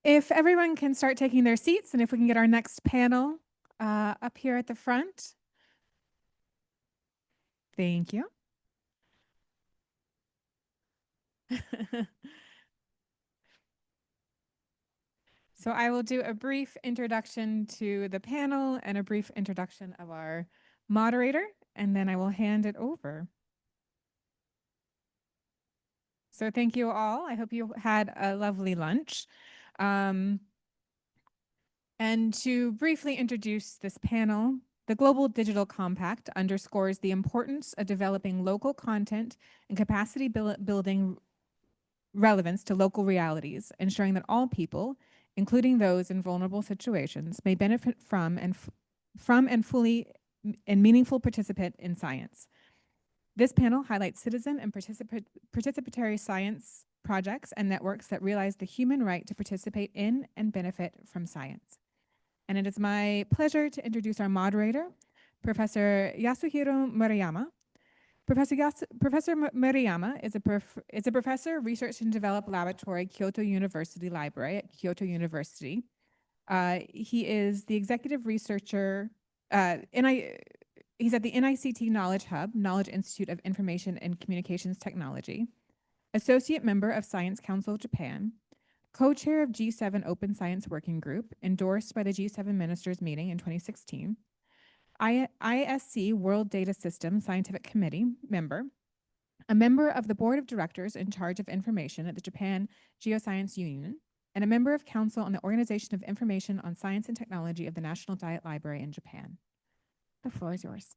If everyone can start taking their seats, and if we can get our next panel up here at the front. Thank you. So I will do a brief introduction to the panel and a brief introduction of our moderator, and then I will hand it over. So thank you all. I hope you had a lovely lunch. And to briefly introduce this panel, the Global Digital Compact underscores the importance of developing local content and capacity building relevance to local realities, ensuring that all people, including those in vulnerable situations, may benefit from and fully and meaningful participate in science. This panel highlights citizen and participatory science projects and networks that realize the human right to participate in and benefit from science. And it is my pleasure to introduce our moderator, Professor Yasuhiro Murayama. Professor Murayama is a professor, research and develop laboratory, Kyoto University Library at Kyoto University. He is the executive researcher, he's at the NICT Knowledge Hub, Knowledge Institute of Information and Communications Technology, associate member of Science Council of Japan, co-chair of G7 Open Science Working Group, endorsed by the G7 Ministers meeting in 2016, ISC World Data System Scientific Committee member, a member of the board of directors in charge of information at the Japan Geoscience Union, and a member of council on the Organization of Information on Science and Technology of the National Diet Library in Japan. The floor is yours.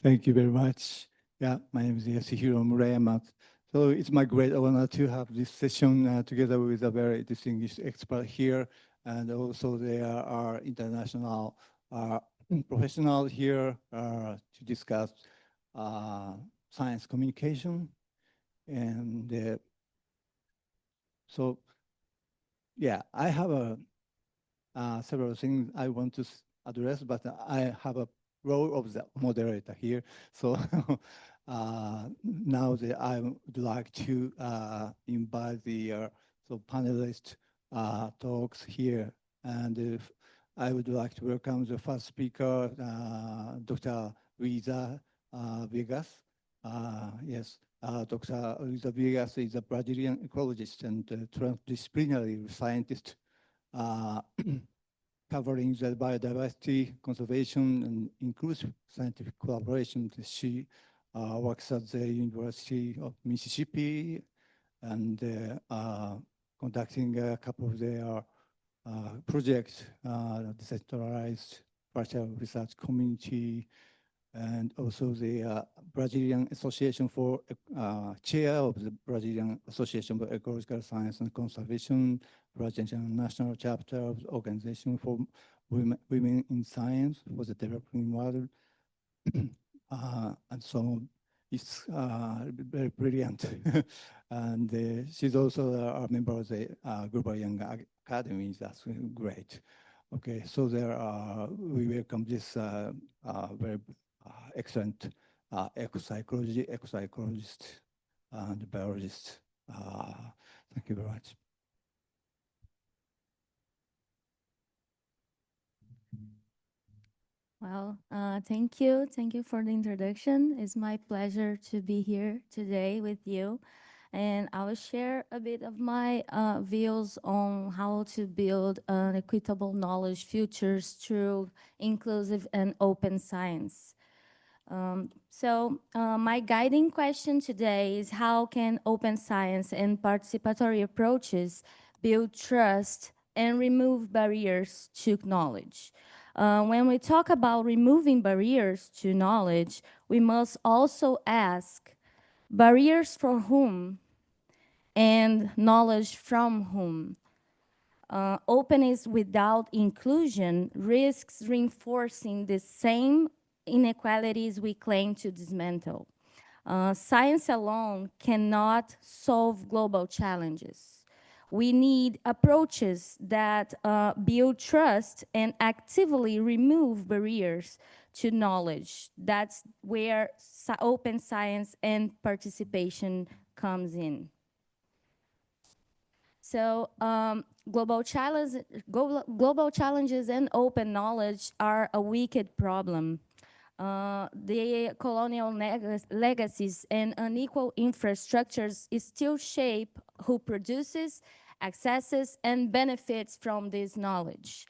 Thank you very much. Yeah, my name is Yasuhiro Murayama. So it's my great honor to have this session together with a very distinguished expert here, and also there are international professionals here to discuss science communication. And so, yeah, I have several things I want to address, but I have a role of the moderator here. So now that I would like to invite the panelist talks here. And if I would like to welcome the first speaker, Dr. Luisa Viegas. Yes, Dr. Luisa Viegas is a Brazilian ecologist and transdisciplinary scientist covering the biodiversity, conservation, and inclusive scientific collaboration. She works at the University of Mississippi and conducting a couple of their projects, decentralized virtual research community, and also the Brazilian Association for, chair of the Brazilian Association for Ecological Science and Conservation, Brazilian National Chapter of the Organization for Women in Science for the Developing World. And so it's very brilliant. And she's also a member of the Global Young Academy. That's great. Okay, so we welcome this very excellent eco-psychologist and biologist. Thank you very much. Well, thank you. Thank you for the introduction. It's my pleasure to be here today with you. And I will share a bit of my views on how to build an equitable knowledge futures through inclusive and open science. My guiding question today is how can open science and participatory approaches build trust and remove barriers to knowledge? When we talk about removing barriers to knowledge, we must also ask barriers for whom and knowledge from whom. Openness without inclusion risks reinforcing the same inequalities we claim to dismantle. Science alone cannot solve global challenges. We need approaches that build trust and actively remove barriers to knowledge. That's where open science and participation comes in. So global challenges and open knowledge are a wicked problem. The colonial legacies and unequal infrastructures still shape who produces, accesses, and benefits from this knowledge.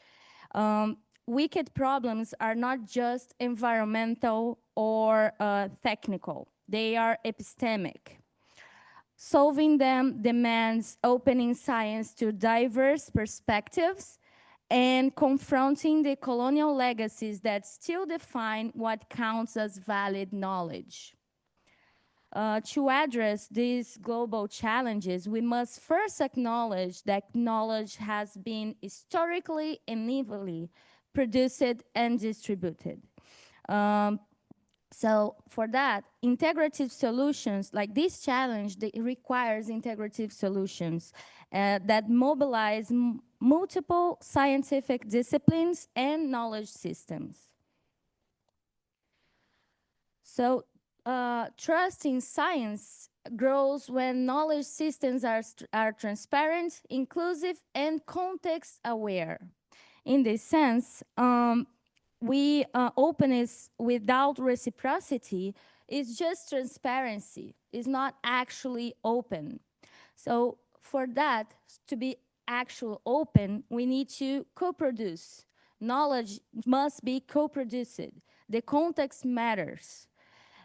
Wicked problems are not just environmental or technical, they are epistemic. Solving them demands opening science to diverse perspectives and confronting the colonial legacies that still define what counts as valid knowledge. To address these global challenges, we must first acknowledge that knowledge has been historically unevenly produced and distributed. So for that, integrative solutions, like this challenge, it requires integrative solutions that mobilize multiple scientific disciplines and knowledge systems. So trust in science grows when knowledge systems are transparent, inclusive, and context aware. In this sense, openness without reciprocity is just transparency, is not actually open. So for that to be actual open, we need to co-produce. Knowledge must be co-produced. The context matters.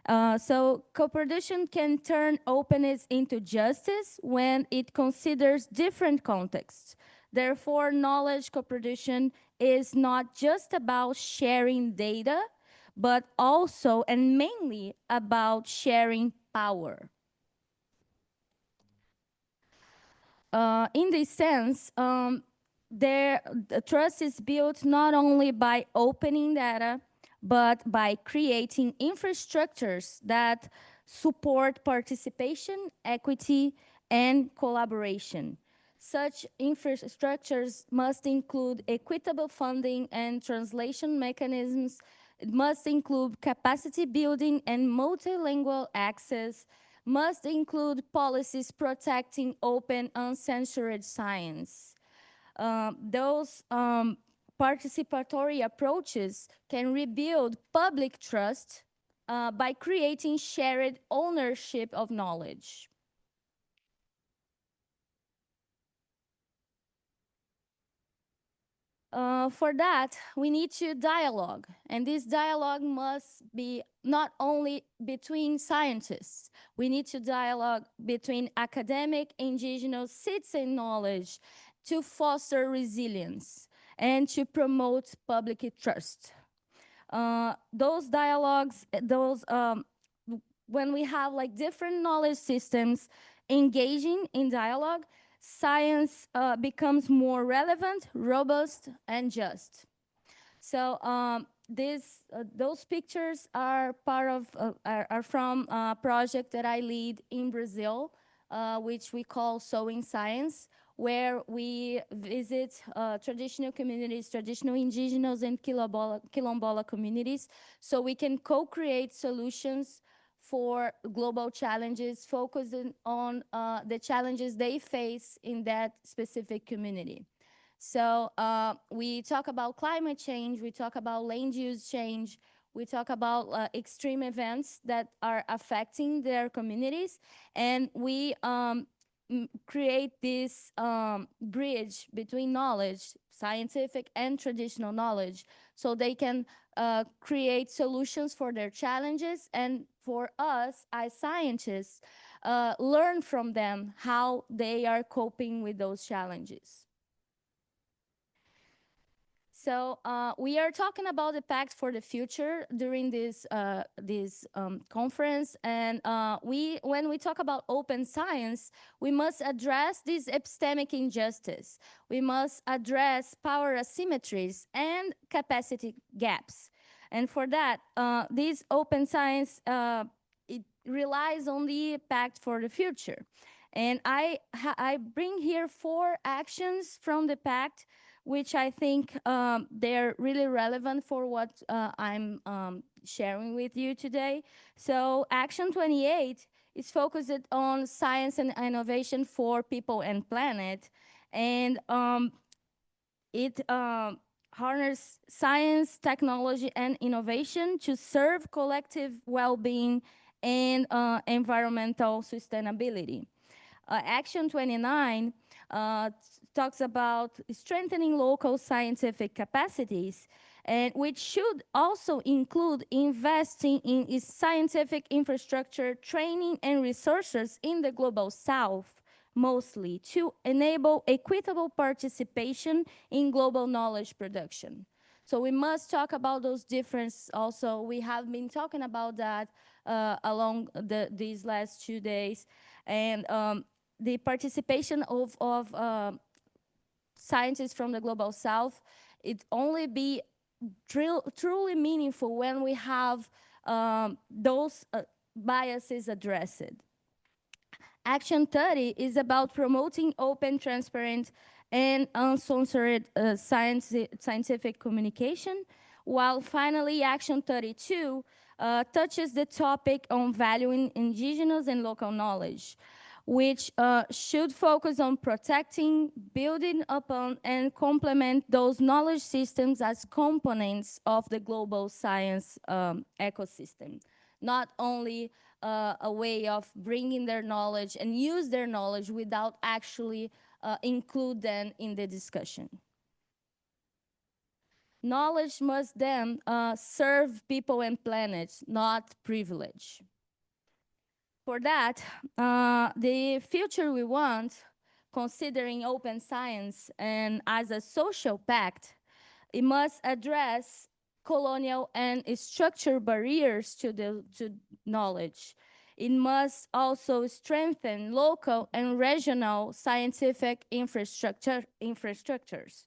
So co-production can turn openness into justice when it considers different contexts. Therefore, knowledge co-production is not just about sharing data, but also and mainly about sharing power. In this sense, the trust is built not only by opening data, but by creating infrastructures that support participation, equity, and collaboration. Such infrastructures must include equitable funding and translation mechanisms. It must include capacity building and multilingual access, must include policies protecting open, uncensored science. Those participatory approaches can rebuild public trust by creating shared ownership of knowledge. For that, we need to dialogue, and this dialogue must be not only between scientists. We need to dialogue between academic, indigenous, citizen knowledge to foster resilience and to promote public trust. Those dialogues, when we have like different knowledge systems engaging in dialogue, science becomes more relevant, robust, and just. So those pictures are are from a project that I lead in Brazil, which we call Sowing Science, where we visit traditional communities, traditional indigenous and quilombola communities, so we can co-create solutions for global challenges, focusing on the challenges they face in that specific community. So we talk about climate change, we talk about land use change, we talk about extreme events that are affecting their communities, and we create this bridge between knowledge, scientific and traditional knowledge, so they can create solutions for their challenges, and for us as scientists, learn from them how they are coping with those challenges. So we are talking about the Pact for the Future during this conference, and when we talk about open science, we must address this epistemic injustice. We must address power asymmetries and capacity gaps. And for that, this open science, it relies on the Pact for the Future. And I bring here 4 actions from the Pact, which I think they're really relevant for what I'm sharing with you today. So Action 28 is focused on science and innovation for people and planet. And it harnesses science, technology, and innovation to serve collective well-being and environmental sustainability. Action 29 talks about strengthening local scientific capacities, and which should also include investing in its scientific infrastructure, training, and resources in the Global South, mostly to enable equitable participation in global knowledge production. So we must talk about those differences also. We have been talking about that along these last 2 days. And the participation of scientists from the Global South, it only be truly meaningful when we have those biases addressed. Action 30 is about promoting open, transparent, and uncensored scientific communication, while finally Action 32 touches the topic on valuing indigenous and local knowledge, which should focus on protecting, building upon, and complement those knowledge systems as components of the global science ecosystem. Not only a way of bringing their knowledge and use their knowledge without actually include them in the discussion. Knowledge must then serve people and planets, not privilege. For that, the future we want, considering open science and as a social pact, it must address colonial and structural barriers to knowledge. It must also strengthen local and regional scientific infrastructures.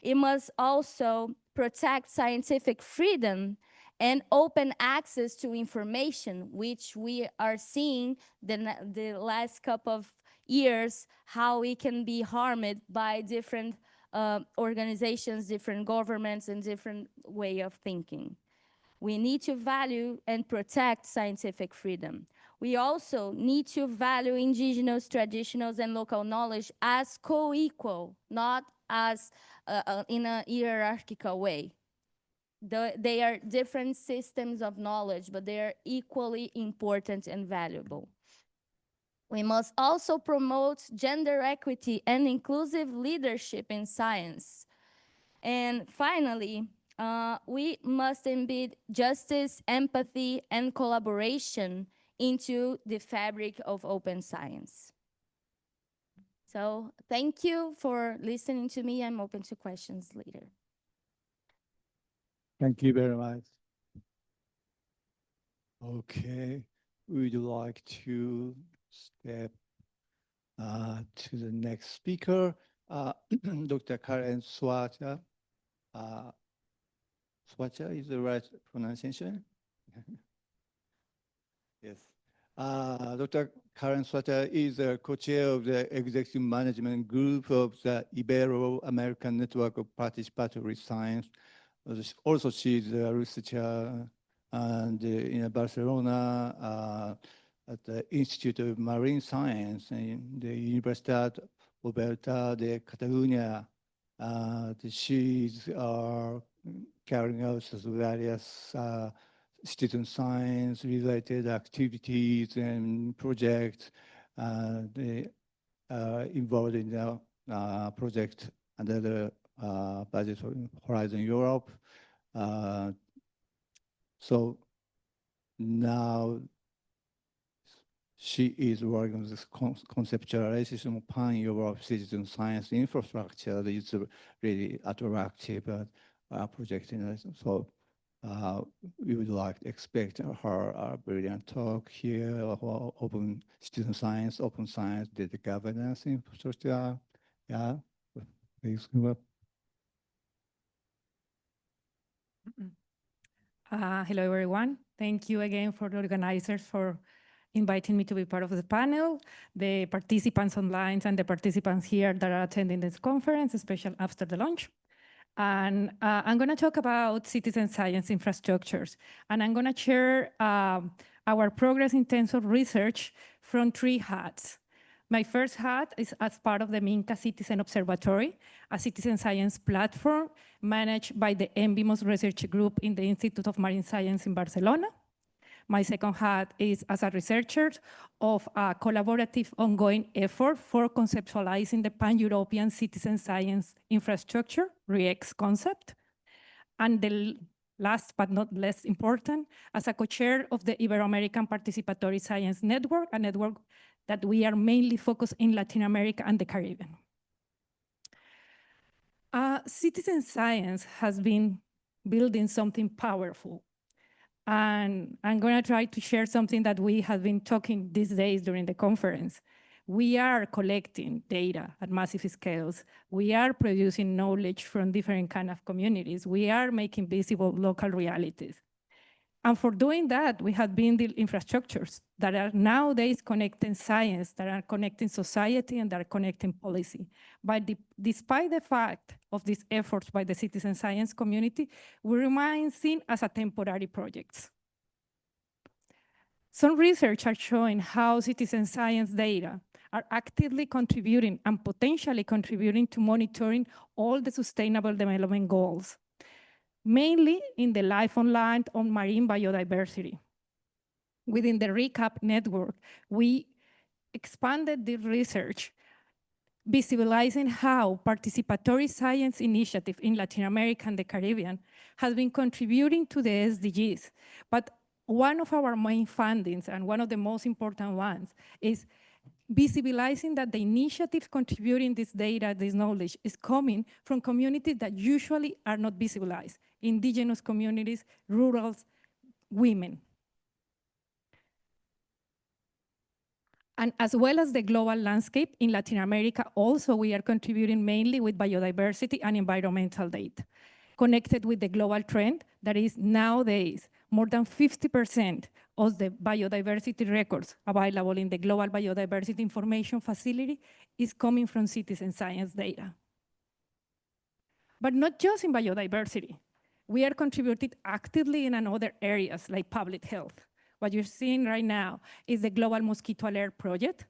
It must also protect scientific freedom and open access to information, which we are seeing the last couple of years, how it can be harmed by different organizations, different governments, and different way of thinking. We need to value and protect scientific freedom. We also need to value indigenous, traditional, and local knowledge as co-equal, not as in a hierarchical way. They are different systems of knowledge, but they are equally important and valuable. We must also promote gender equity and inclusive leadership in science. And finally, we must embed justice, empathy, and collaboration into the fabric of open science. So thank you for listening to me. I'm open to questions later. Thank you very much. Okay, would you like to step to the next speaker, Dr. Karen Soacha. Soacha is the right pronunciation? Yes. Dr. Karen Soacha is the co-chair of the executive management group of the Iberoamerican Network of Participatory Science. Also, she's a researcher and in Barcelona at the Institute of Marine Science in the Universitat Oberta de Catalunya. She's carrying out various student science related activities and projects. They are involved in the project under the budget for Horizon Europe. So now she is working on this conceptualization of pan-Europe citizen science infrastructure that is really attractive project. So we would like to expect her brilliant talk here about open student science, open science, data governance infrastructure. Yeah, please go up. Hello, everyone. Thank you again for the organizers for inviting me to be part of the panel, the participants online and the participants here that are attending this conference, especially after the launch. And I'm going to talk about citizen science infrastructures. And I'm going to share a our progress in terms of research from 3 hats. My first hat is as part of the MINCA Citizen Observatory, a citizen science platform managed by the ENVIMOS Research Group in the Institute of Marine Science in Barcelona. My second hat is as a researcher of a collaborative ongoing effort for conceptualizing the pan-European citizen science infrastructure, RICAP concept. And the last but not less important, as a co-chair of the Iberoamerican Participatory Science Network, a network that we are mainly focused in Latin America and the Caribbean. Citizen science has been building something powerful. And I'm going to try to share something that we have been talking these days during the conference. We are collecting data at massive scales. We are producing knowledge from different kind of communities. We are making visible local realities. And for doing that, we have been the infrastructures that are nowadays connecting science, that are connecting society, and that are connecting policy. But despite the fact of these efforts by the citizen science community, we remain seen as a temporary projects. Some research are showing how citizen science data are actively contributing and potentially contributing to monitoring all the sustainable development goals, mainly in the life on land on marine biodiversity. Within the RICAP network, we expanded the research, visualizing how participatory science initiative in Latin America and the Caribbean has been contributing to the SDGs. But one of our main findings, and one of the most important ones, is visualizing that the initiatives contributing this data, this knowledge, is coming from communities that usually are not visualized: indigenous communities, rural women. And as well as the global landscape in Latin America, also we are contributing mainly with biodiversity and environmental data, connected with the global trend that is nowadays more than 50% of the biodiversity records available in the Global Biodiversity Information Facility is coming from citizen science data. But not just in biodiversity. We are contributing actively in other areas like public health. What you're seeing right now is the Global Mosquito Alert Project,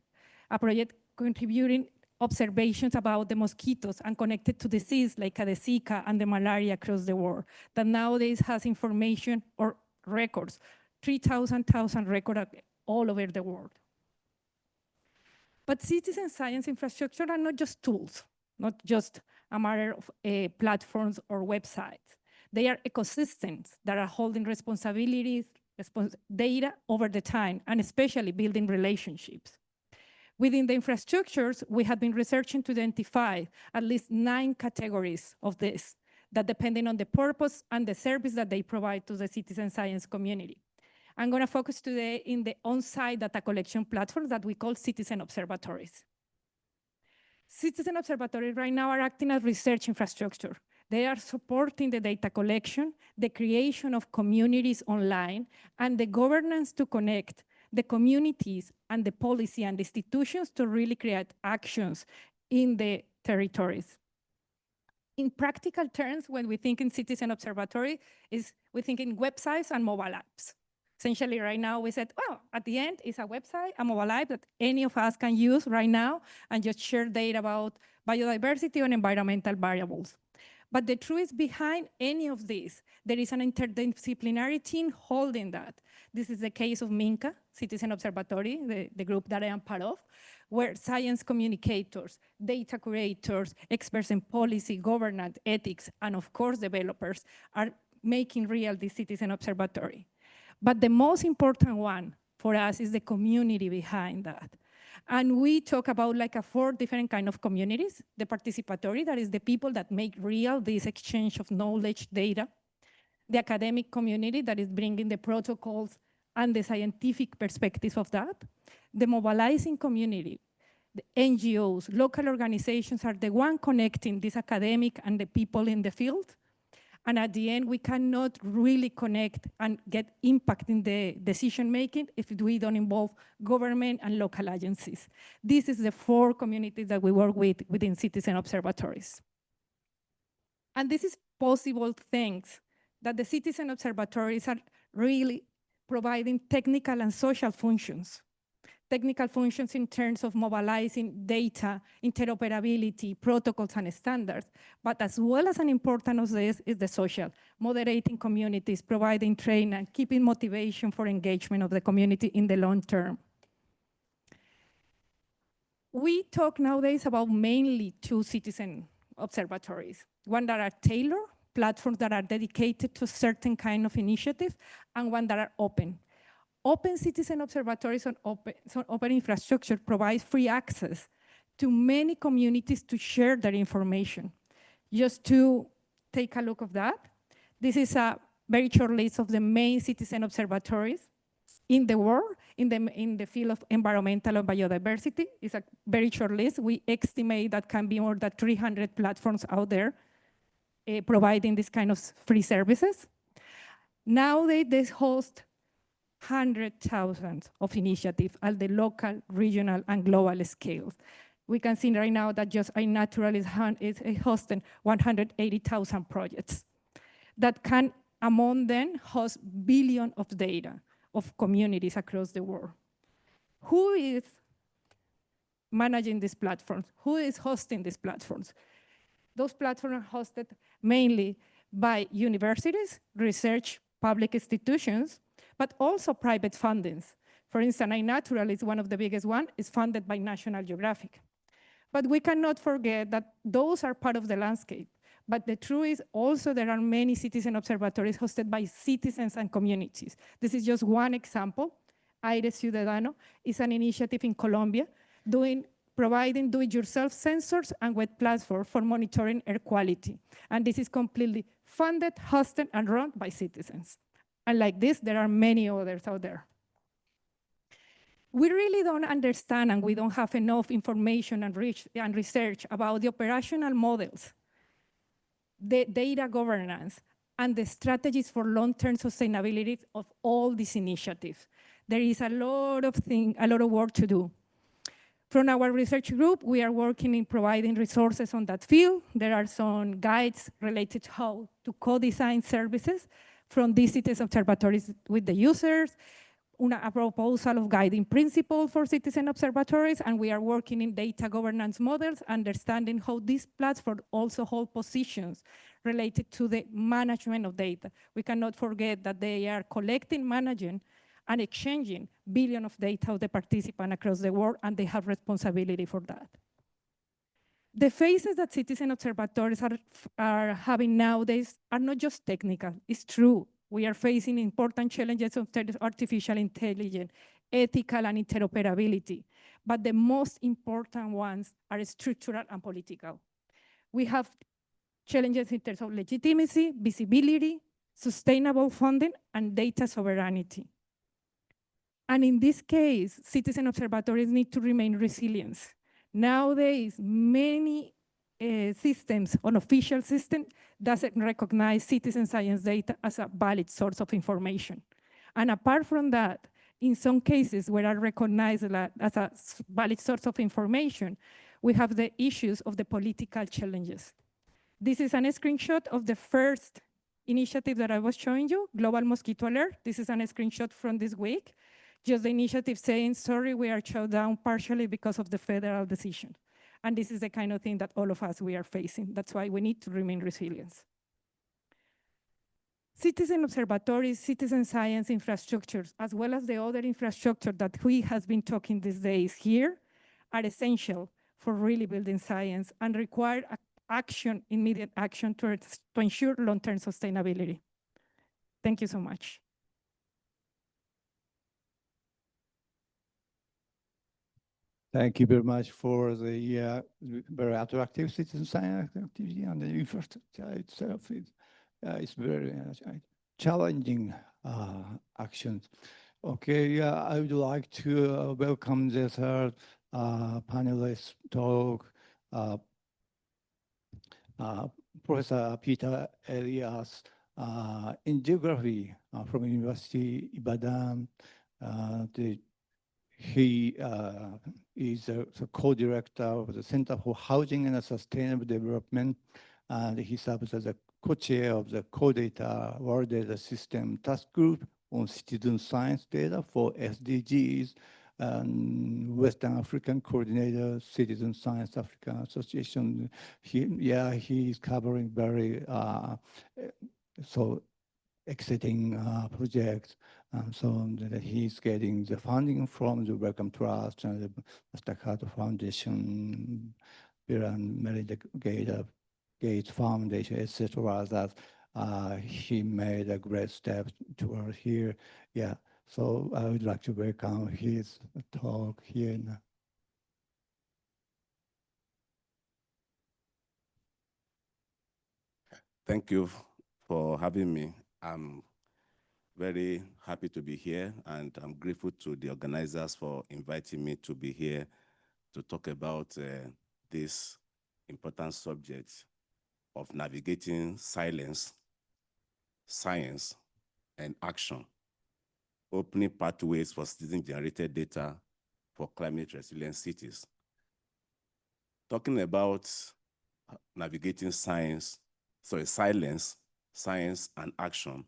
a project contributing observations about the mosquitoes and connected to disease like the Zika and the malaria across the world, that nowadays has information or records, 3,000 records all over the world. But citizen science infrastructure are not just tools, not just a matter of platforms or websites. They are ecosystems that are holding responsibilities, data over the time, and especially building relationships. Within the infrastructures, we have been researching to identify at least 9 categories of this, that depending on the purpose and the service that they provide to the citizen science community. I'm going to focus today in the on-site data collection platforms that we call citizen observatories. Citizen observatories right now are acting as research infrastructure. They are supporting the data collection, the creation of communities online, and the governance to connect the communities and the policy and institutions to really create actions in the territories. In practical terms, when we think in citizen observatory, we think in websites and mobile apps. Essentially, right now, we said, well, at the end, it's a website, a mobile app that any of us can use right now and just share data about biodiversity and environmental variables. But the truth is, behind any of these, there is an interdisciplinary team holding that. This is the case of MINCA, Citizen Observatory, the group that I am part of, where science communicators, data curators, experts in policy, governance, ethics, and of course, developers are making real this Citizen Observatory. But the most important one for us is the community behind that. And we talk about like 4 different kind of communities: the participatory, that is the people that make real this exchange of knowledge, data; the academic community, that is bringing the protocols and the scientific perspectives of that; the mobilizing community, the NGOs, local organizations are the one connecting this academic and the people in the field. And at the end, we cannot really connect and get impact in the decision-making if we don't involve government and local agencies. This is the 4 communities that we work with within citizen observatories. And this is possible thanks that the citizen observatories are really providing technical and social functions. Technical functions in terms of mobilizing data, interoperability, protocols, and standards. But as well as an important of this is the social, moderating communities, providing training, and keeping motivation for engagement of the community in the long term. We talk nowadays about mainly two citizen observatories, one that are tailored, platforms that are dedicated to certain kind of initiatives, and one that are open. Open citizen observatories on open infrastructure provide free access to many communities to share their information. Just to take a look of that, this is a very short list of the main citizen observatories in the world, in the field of environmental and biodiversity. It's a very short list. We estimate that can be more than 300 platforms out there providing this kind of free services. Nowadays, they host 100,000 of initiatives at the local, regional, and global scales. We can see right now that just iNatural is hosting 180,000 projects that can, among them, host billions of data of communities across the world. Who is managing these platforms? Who is hosting these platforms? Those platforms are hosted mainly by universities, research, public institutions, but also private fundings. For instance, iNatural is one of the biggest ones, is funded by National Geographic. But we cannot forget that those are part of the landscape. But the truth is also there are many citizen observatories hosted by citizens and communities. This is just one example. Aire Ciudadano is an initiative in Colombia providing do-it-yourself sensors and web platform for monitoring air quality. And this is completely funded, hosted, and run by citizens. And like this, there are many others out there. We really don't understand, and we don't have enough information and research about the operational models, the data governance, and the strategies for long-term sustainability of all these initiatives. There is a lot of work to do. From our research group, we are working in providing resources on that field. There are some guides related to how to co-design services from these citizen observatories with the users, a proposal of guiding principles for citizen observatories, and we are working in data governance models, understanding how these platforms also hold positions related to the management of data. We cannot forget that they are collecting, managing, and exchanging billions of data of the participants across the world, and they have responsibility for that. The phases that citizen observatories are having nowadays are not just technical. It's true. We are facing important challenges of artificial intelligence, ethical and interoperability. But the most important ones are structural and political. We have challenges in terms of legitimacy, visibility, sustainable funding, and data sovereignty. And in this case, citizen observatories need to remain resilient. Nowadays, many systems, unofficial system, doesn't recognize citizen science data as a valid source of information. And apart from that, in some cases where are recognized as a valid source of information, we have the issues of the political challenges. This is a screenshot of the first initiative that I was showing you, Global Mosquito Alert. This is a screenshot from this week. Just the initiative saying, sorry, we are shut down partially because of the federal decision. And this is the kind of thing that all of us we are facing. That's why we need to remain resilient. Citizen observatories, citizen science infrastructures, as well as the other infrastructure that we have been talking these days here, are essential for really building science and require action, immediate action to ensure long-term sustainability. Thank you so much. Thank you very much for the very attractive citizen science activity, and the infrastructure itself is very challenging actions. Okay, I would like to welcome the third panelist talk, Professor Peter Elias in geography from University Ibadan. He is the co-director of the Center for Housing and Sustainable Development, and he serves as a co-chair of the Co-Data World Data System Task Group on citizen science data for SDGs, and Western African Coordinator, Citizen Science African Association. He's covering very exciting projects. So that he's getting the funding from the Wellcome Trust and the Mastercard Foundation, Bill and Melinda Gates Foundation, etc. That he made a great step toward here. Yeah. So I would like to welcome his talk here now. Thank you for having me. I'm very happy to be here, and I'm grateful to the organizers for inviting me to be here to talk about this important subject of navigating silence, science, and action, opening pathways for citizen-generated data for climate-resilient cities. Talking about navigating silence, science, and action,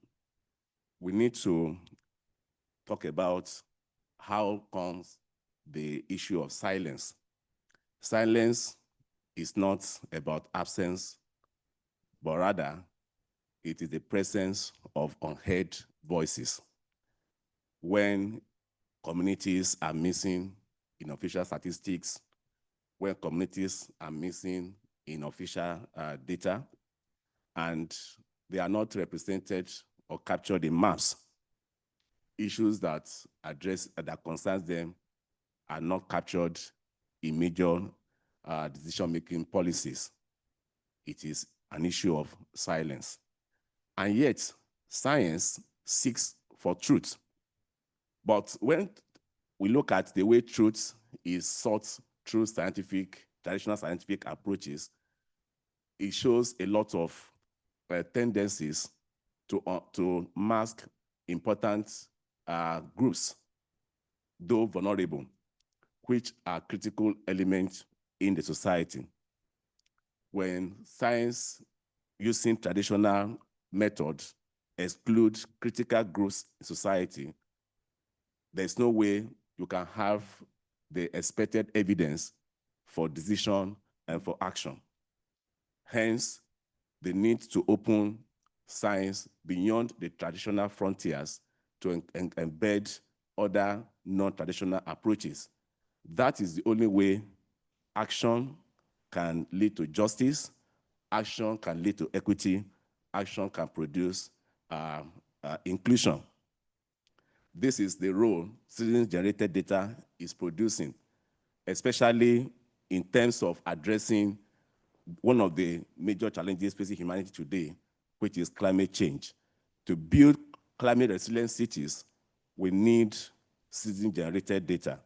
we need to talk about how comes the issue of silence. Silence is not about absence, but rather it is the presence of unheard voices. When communities are missing in official statistics, when communities are missing in official data, and they are not represented or captured in maps, issues that concerns them are not captured in major decision-making policies. It is an issue of silence. And yet, science seeks for truth. But when we look at the way truth is sought through traditional scientific approaches, it shows a lot of tendencies to mask important groups, though vulnerable, which are critical elements in the society. When science using traditional methods exclude critical groups in society, there's no way you can have the expected evidence for decision and for action. Hence, the need to open science beyond the traditional frontiers to embed other non-traditional approaches. That is the only way action can lead to justice, action can lead to equity, action can produce inclusion. This is the role citizen-generated data is producing, especially in terms of addressing one of the major challenges facing humanity today, which is climate change. To build climate-resilient cities, we need citizen-generated data.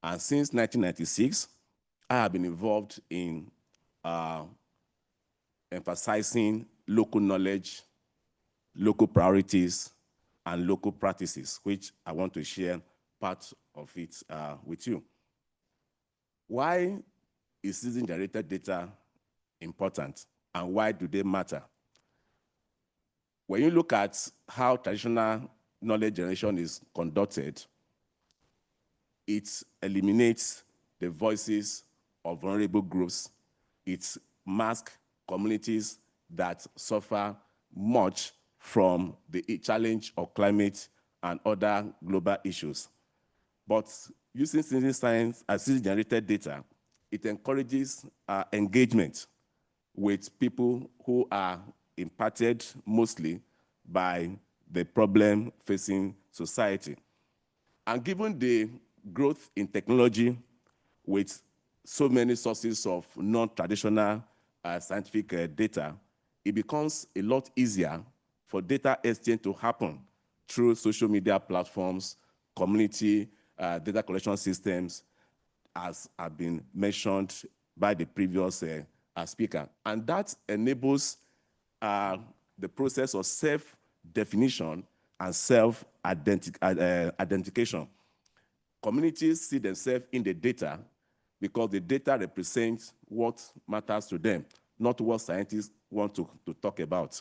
And since 1996, I have been involved in emphasizing local knowledge, local priorities, and local practices, which I want to share part of it with you. Why is citizen-generated data important, and why do they matter? When you look at how traditional knowledge generation is conducted, it eliminates the voices of vulnerable groups. It masks communities that suffer much from the challenge of climate and other global issues. But using citizen science as citizen-generated data, it encourages engagement with people who are impacted mostly by the problem facing society. And given the growth in technology with so many sources of non-traditional scientific data, it becomes a lot easier for data exchange to happen through social media platforms, community data collection systems, as have been mentioned by the previous speaker. And that enables the process of self-definition and self-identification. Communities see themselves in the data because the data represents what matters to them, not what scientists want to talk about.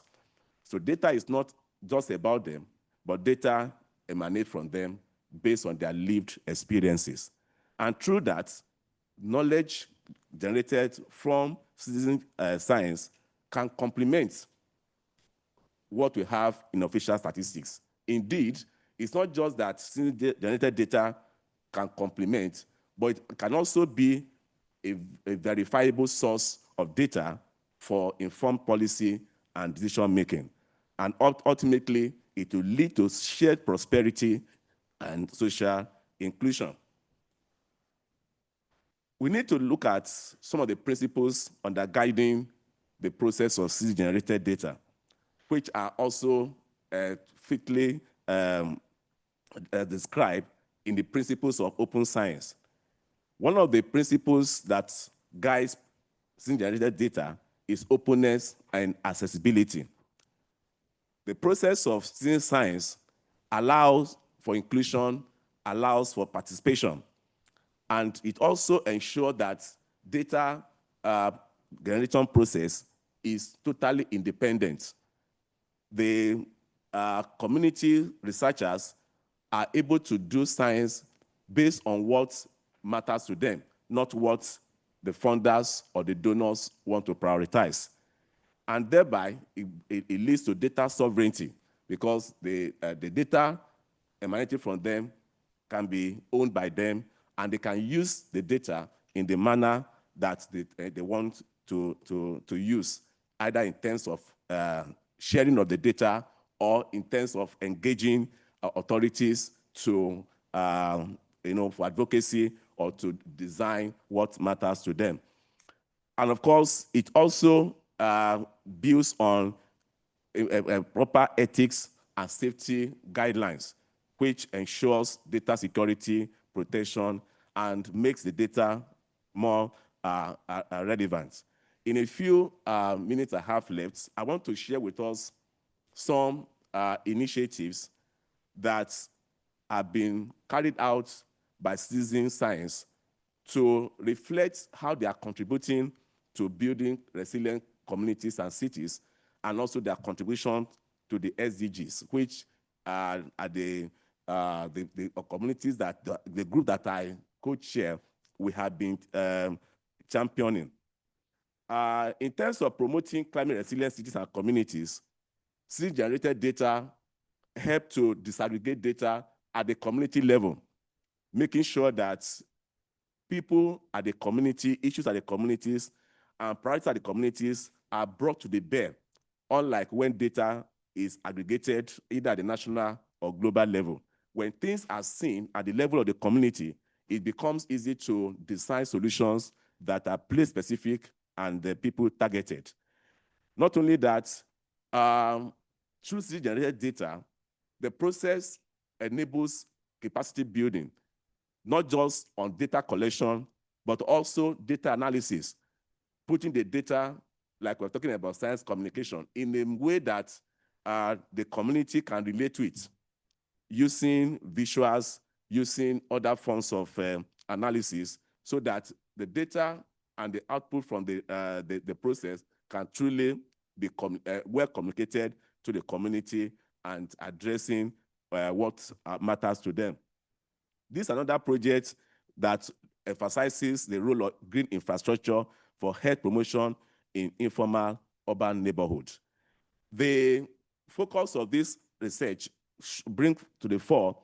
So data is not just about them, but data emanate from them based on their lived experiences. And through that, knowledge generated from citizen science can complement what we have in official statistics. Indeed, it's not just that citizen-generated data can complement, but it can also be a verifiable source of data for informed policy and decision-making. And ultimately, it will lead to shared prosperity and social inclusion. We need to look at some of the principles undergirding the process of citizen-generated data, which are also fitly described in the principles of open science. One of the principles that guides citizen-generated data is openness and accessibility. The process of citizen science allows for inclusion, allows for participation, and it also ensures that data generation process is totally independent. The community researchers are able to do science based on what matters to them, not what the funders or the donors want to prioritize. And thereby, it leads to data sovereignty, because the data emanating from them can be owned by them, and they can use the data in the manner that they want to use, either in terms of sharing of the data or in terms of engaging authorities to, for advocacy or to design what matters to them. And of course, it also builds on proper ethics and safety guidelines, which ensures data security, protection, and makes the data more relevant. In a few minutes I have left, I want to share with us some initiatives that have been carried out by citizen science to reflect how they are contributing to building resilient communities and cities, and also their contribution to the SDGs, which are the communities that the group that I co-chair, we have been championing. In terms of promoting climate resilient cities and communities, citizen-generated data help to disaggregate data at the community level, making sure that people at the community, issues at the communities, and priorities at the communities are brought to the bear, unlike when data is aggregated either at the national or global level. When things are seen at the level of the community, it becomes easy to design solutions that are place-specific and the people targeted. Not only that, through citizen-generated data, the process enables capacity building, not just on data collection, but also data analysis, putting the data, like we're talking about science communication, in a way that the community can relate to it, using visuals, using other forms of analysis, so that the data and the output from the process can truly be well communicated to the community and addressing what matters to them. This is another project that emphasizes the role of green infrastructure for health promotion in informal urban neighborhoods. The focus of this research brings to the fore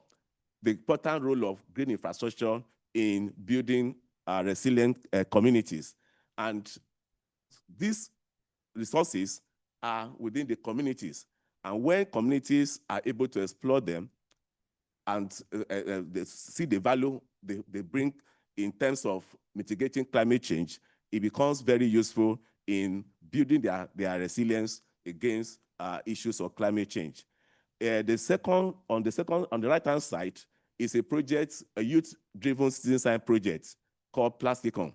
the important role of green infrastructure in building resilient communities. And these resources are within the communities. And when communities are able to explore them and they see the value they bring in terms of mitigating climate change, it becomes very useful in building their resilience against issues of climate change. On the right-hand side is a project, a youth-driven citizen science project called Plasticon,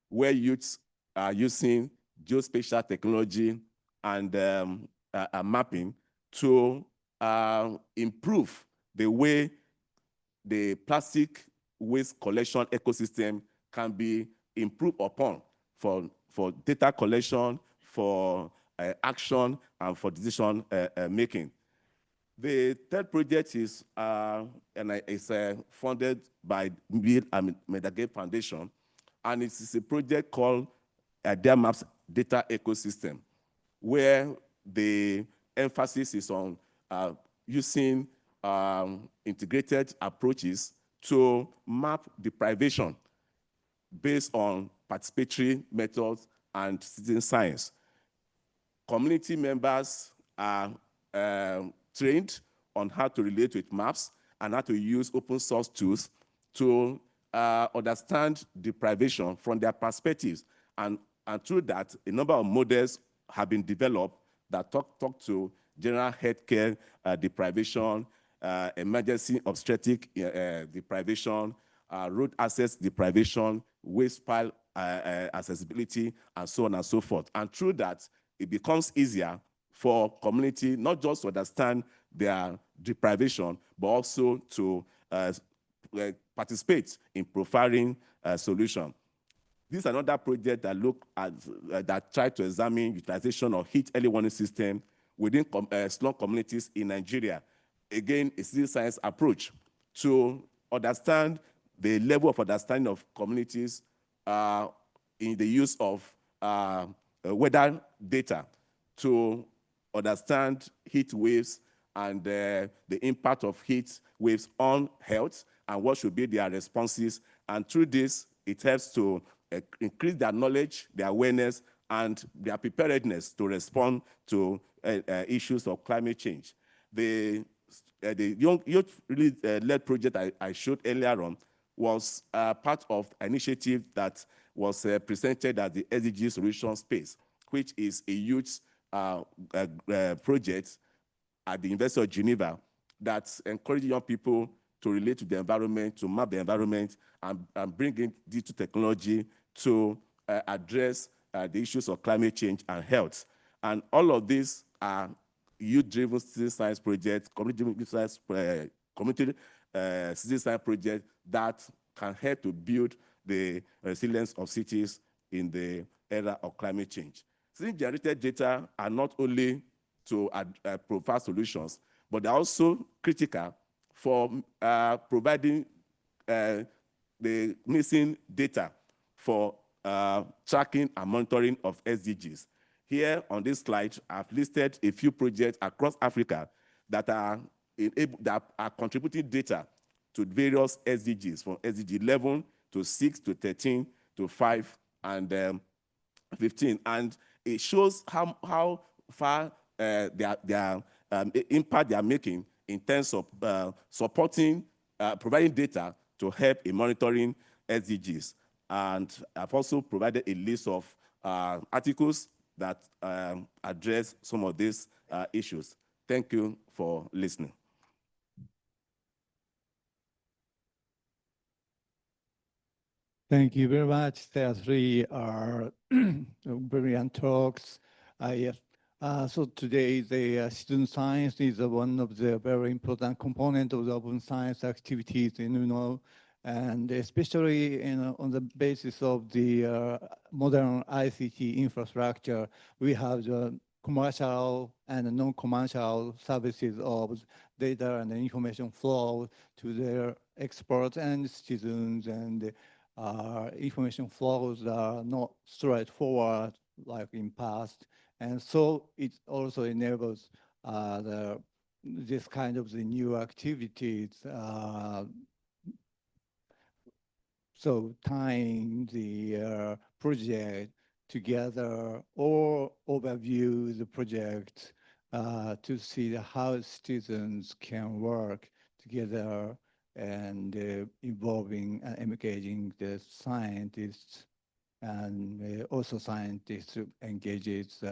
where youths are using geospatial technology and mapping to improve the way the plastic waste collection ecosystem can be improved upon for data collection, for action, and for decision making. The third project is funded by Bill and Melinda Gates Foundation, and it is a project called DiaMaps Data Ecosystem, where the emphasis is on using integrated approaches to map deprivation based on participatory methods and citizen science. Community members are trained on how to relate with maps and how to use open source tools to understand deprivation from their perspectives. And through that, a number of models have been developed that talk to general healthcare deprivation, emergency obstetric deprivation, road access deprivation, waste pile accessibility, and so on and so forth. And through that, it becomes easier for community not just to understand their deprivation, but also to participate in profiling solution. This is another project that look at that tried to examine utilization of heat early warning system within slum communities in Nigeria. Again, a citizen science approach to understand the level of understanding of communities in the use of weather data to understand heat waves and the impact of heat waves on health and what should be their responses. And through this, it helps to increase their knowledge, their awareness, and their preparedness to respond to issues of climate change. The youth-led project I showed earlier on was part of an initiative that was presented at the SDG Solution Space, which is a youth project at the University of Geneva that encourages young people to relate to the environment, to map the environment, and bring in digital technology to address the issues of climate change and health. And all of these are youth-driven citizen science projects, community citizen science projects that can help to build the resilience of cities in the era of climate change. Citizen-generated data are not only to provide solutions, but they're also critical for providing the missing data for tracking and monitoring of SDGs. Here on this slide, I've listed a few projects across Africa that are contributing data to various SDGs, from SDG 11 to 6 to 13 to 5 and 15. And it shows how far their impact they are making in terms of supporting, providing data to help in monitoring SDGs. And I've also provided a list of articles that address some of these issues. Thank you for listening. Thank you very much. There are three brilliant talks. So today, the citizen science is one of the very important components of the open science activities in UNO, and especially on the basis of the modern ICT infrastructure, we have the commercial and non-commercial services of data and information flow to their experts and citizens, and information flows are not straightforward like in past. And so it also enables this kind of the new activities. So tying the project together or overview the project to see how citizens can work together and involving and engaging the scientists, and also scientists engages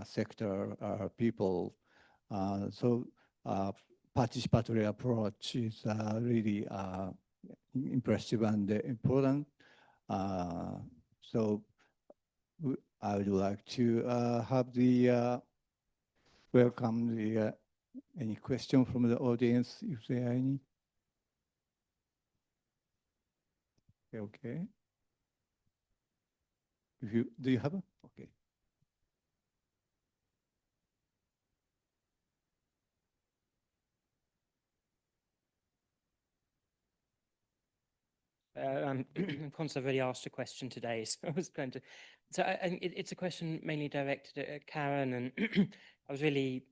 sector people. So participatory approach is really impressive and important. So I would like to have the welcome the any question from the audience, if there are any. Okay. Do you have a? Okay. Constance already asked a question today, so I was going to. So it's a question mainly directed at Karen, and it was really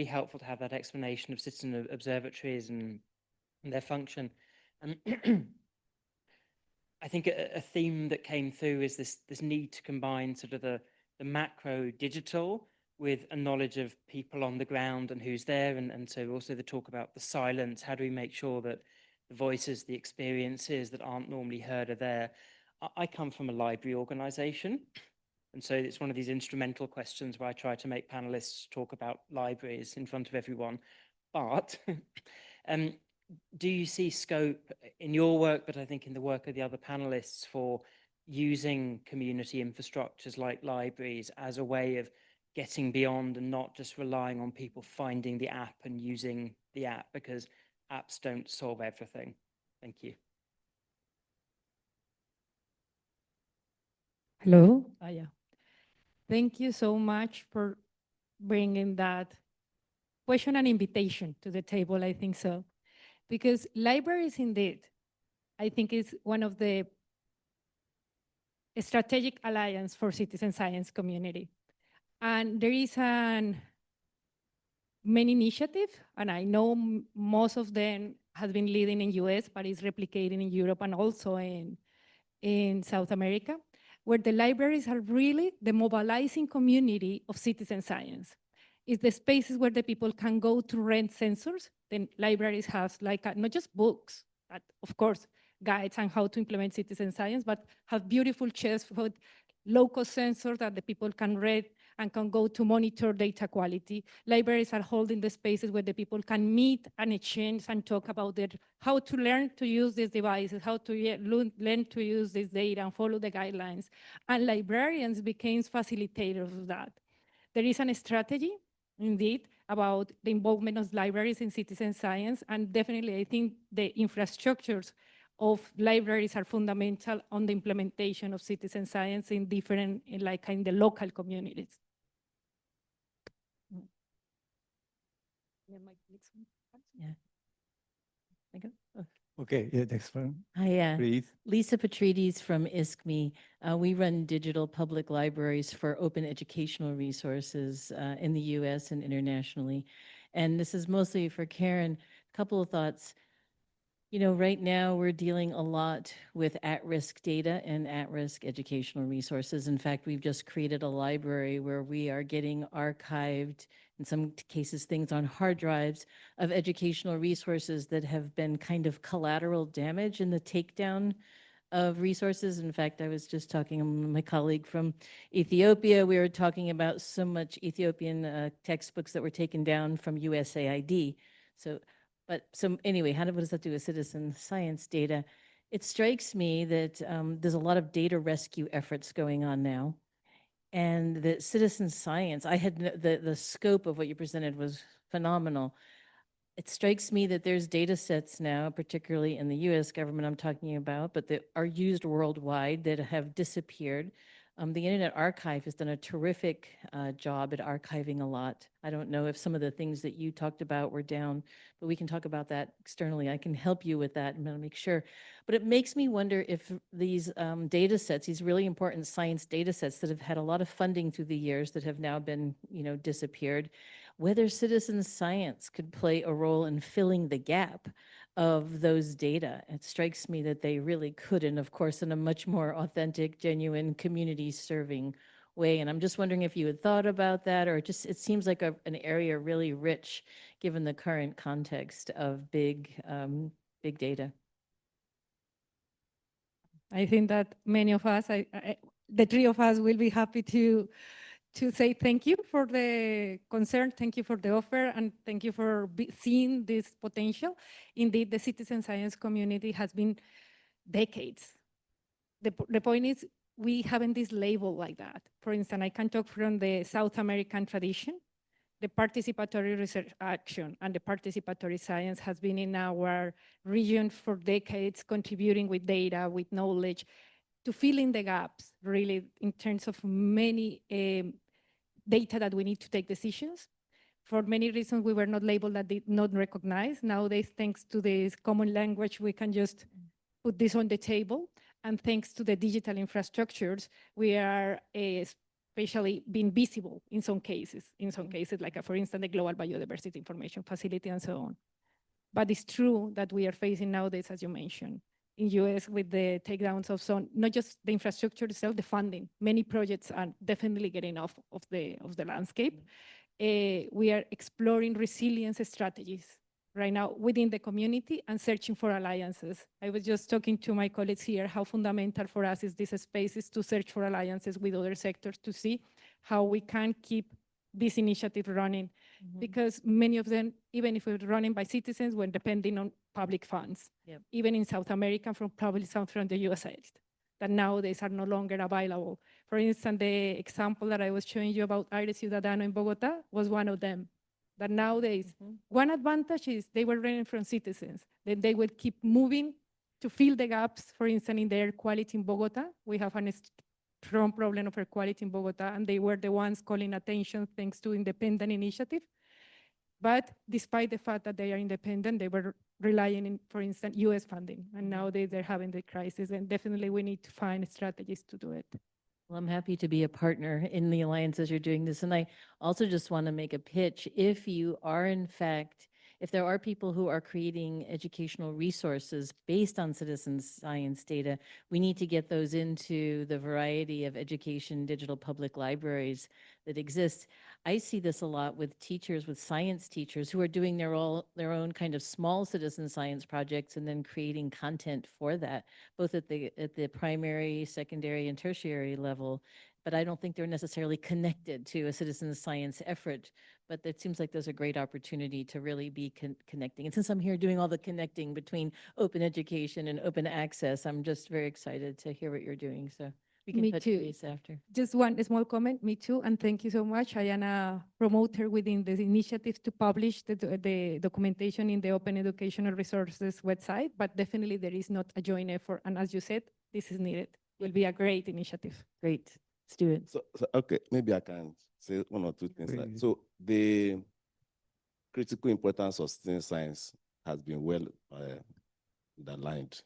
helpful to have that explanation of citizen observatories and their function. And I think a theme that came through is this need to combine sort of the macro digital with a knowledge of people on the ground and who's there, and so also the talk about the silence. How do we make sure that the voices, the experiences that aren't normally heard are there? I come from a library organization, and so it's one of these instrumental questions where I try to make panelists talk about libraries in front of everyone. But do you see scope in your work, but I think in the work of the other panelists, for using community infrastructures like libraries as a way of getting beyond and not just relying on people finding the app and using the app, because apps don't solve everything? Thank you. Hello. Yeah. Thank you so much for bringing that question and invitation to the table. I think so, because libraries indeed, I think, is one of the strategic alliance for citizen science community. And there is many initiative, and I know most of them has been leading in US, but is replicating in Europe and also in South America, where the libraries are really the mobilizing community of citizen science. It's the spaces where the people can go to rent sensors. Then libraries have like not just books, but of course guides on how to implement citizen science, but have beautiful chests with local sensors that the people can read and can go to monitor data quality. Libraries are holding the spaces where the people can meet and exchange and talk about how to learn to use these devices, how to learn to use this data and follow the guidelines. And librarians became facilitators of that. There is a strategy, indeed, about the involvement of libraries in citizen science, and definitely I think the infrastructures of libraries are fundamental on the implementation of citizen science in different, like in the local communities. Yeah. Okay, yeah, next one, Hi, please. Lisa Petrides from ISKME. We run digital public libraries for open educational resources in the US and internationally. And this is mostly for Karen. A couple of thoughts. You know, right now we're dealing a lot with at-risk data and at-risk educational resources. In fact, we've just created a library where we are getting archived, in some cases, things on hard drives of educational resources that have been kind of collateral damage in the takedown of resources. In fact, I was just talking to my colleague from Ethiopia. We were talking about so much Ethiopian textbooks that were taken down from USAID. So anyway, what does that do with citizen science data? It strikes me that there's a lot of data rescue efforts going on now, and that citizen science, the scope of what you presented was phenomenal. It strikes me that there's data sets now, particularly in the US government I'm talking about, but that are used worldwide that have disappeared. The Internet Archive has done a terrific job at archiving a lot. I don't know if some of the things that you talked about were down, but we can talk about that externally. I can help you with that and I'll make sure. But it makes me wonder if these data sets, these really important science data sets that have had a lot of funding through the years that have now been, disappeared, whether citizen science could play a role in filling the gap of those data. It strikes me that they really could, and of course in a much more authentic, genuine, community serving way. And I'm just wondering if you had thought about that, or just, it seems like an area really rich given the current context of big data. I think that many of us, the three of us, will be happy to say thank you for the concern, thank you for the offer, and thank you for seeing this potential. Indeed, the citizen science community has been decades. The point is, we haven't this label like that. For instance, I can talk from the South American tradition. The participatory research action and the participatory science has been in our region for decades, contributing with data, with knowledge, to fill in the gaps, really, in terms of many data that we need to take decisions. For many reasons, we were not labeled, that did not recognize. Nowadays, thanks to this common language, we can just put this on the table. And thanks to the digital infrastructures, we are especially being visible in some cases, like for instance, the Global Biodiversity Information Facility and so on. But it's true that we are facing nowadays, as you mentioned, in US with the takedowns of some, not just the infrastructure itself, the funding. Many projects are definitely getting off of the landscape. We are exploring resilience strategies right now within the community and searching for alliances. I was just talking to my colleagues here how fundamental for us is this space is to search for alliances with other sectors to see how we can keep this initiative running. Because many of them, even if we're running by citizens, we're depending on public funds. Yep. Even in South America, probably some from the USAID, that nowadays are no longer available. For instance, the example that I was showing you about Aire Ciudadano in Bogota was one of them. That nowadays, one advantage is they were running from citizens. Then they will keep moving to fill the gaps, for instance, in the air quality in Bogota. We have a strong problem of air quality in Bogota, and they were the ones calling attention thanks to independent initiative. But despite the fact that they are independent, they were relying on, for instance, US funding. And nowadays they're having the crisis, and definitely we need to find strategies to do it. Well, I'm happy to be a partner in the alliance as you're doing this. And I also just want to make a pitch. If you are, in fact, if there are people who are creating educational resources based on citizen science data, we need to get those into the variety of education digital public libraries that exist. I see this a lot with teachers, with science teachers who are doing their own kind of small citizen science projects and then creating content for that, both at the primary, secondary, and tertiary level. But I don't think they're necessarily connected to a citizen science effort. But it seems like there's a great opportunity to really be connecting. And since I'm here doing all the connecting between open education and open access, I'm just very excited to hear what you're doing. So we can Me touch too. base after. Just one small comment, me too, and thank you so much. I am a promoter within this initiative to publish the documentation in the Open Educational Resources website, but definitely there is not a joint effort. And as you said, this is needed. It will be a great initiative. Great. Let's do it. So okay, maybe I can say one or two things. So the critical importance of citizen science has been well underlined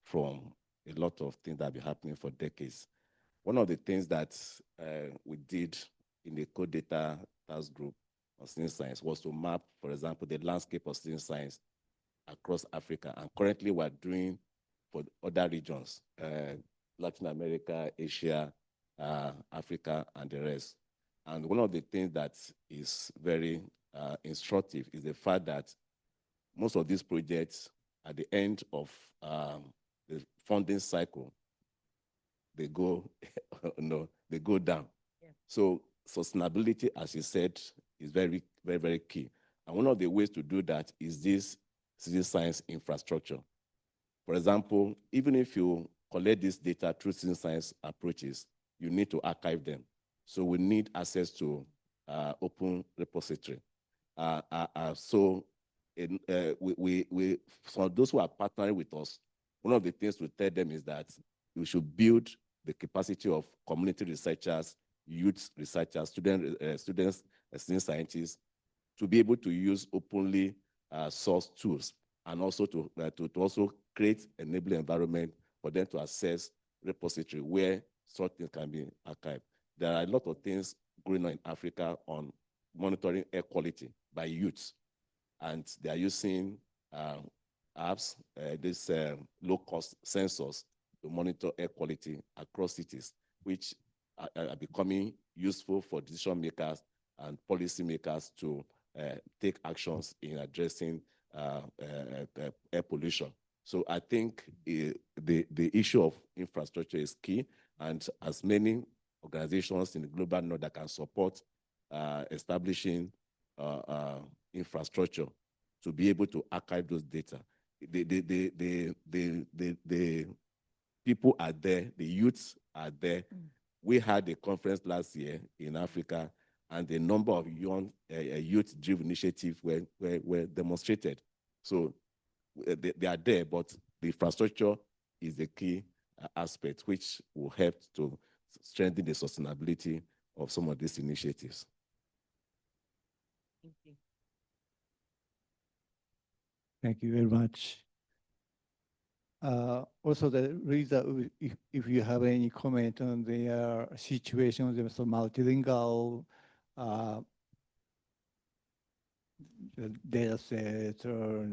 from a lot of things that have been happening for decades. One of the things that we did in the Code Data Task Group on citizen science was to map, for example, the landscape of citizen science across Africa. And currently we're doing for other regions, Latin America, Asia, Africa, and the rest. And one of the things that is very instructive is the fact that most of these projects, at the end of the funding cycle, they go, they go down. Yeah. So sustainability, as you said, is very, very, very key. And one of the ways to do that is this citizen science infrastructure. For example, even if you collect this data through citizen science approaches, you need to archive them. So we need access to open repository. So for those who are partnering with us, one of the things we tell them is that we should build the capacity of community researchers, youth researchers, students, citizen scientists, to be able to use openly sourced tools, and also to also create an enabling environment for them to access repository where such things can be archived. There are a lot of things going on in Africa on monitoring air quality by youths, and they are using apps, these low-cost sensors to monitor air quality across cities, which are becoming useful for decision makers and policy makers to take actions in addressing air pollution. So I think the issue of infrastructure is key, and as many organizations in the global north that can support establishing infrastructure to be able to archive those data. The people are there, the youths are there. We had a conference last year in Africa, and the number of young youth-driven initiatives were demonstrated. So they are there, but the infrastructure is the key aspect, which will help to strengthen the sustainability of some of these initiatives. Thank you. Thank you very much. Also, Luisa, if you have any comment on the situation of the multilingual the data set or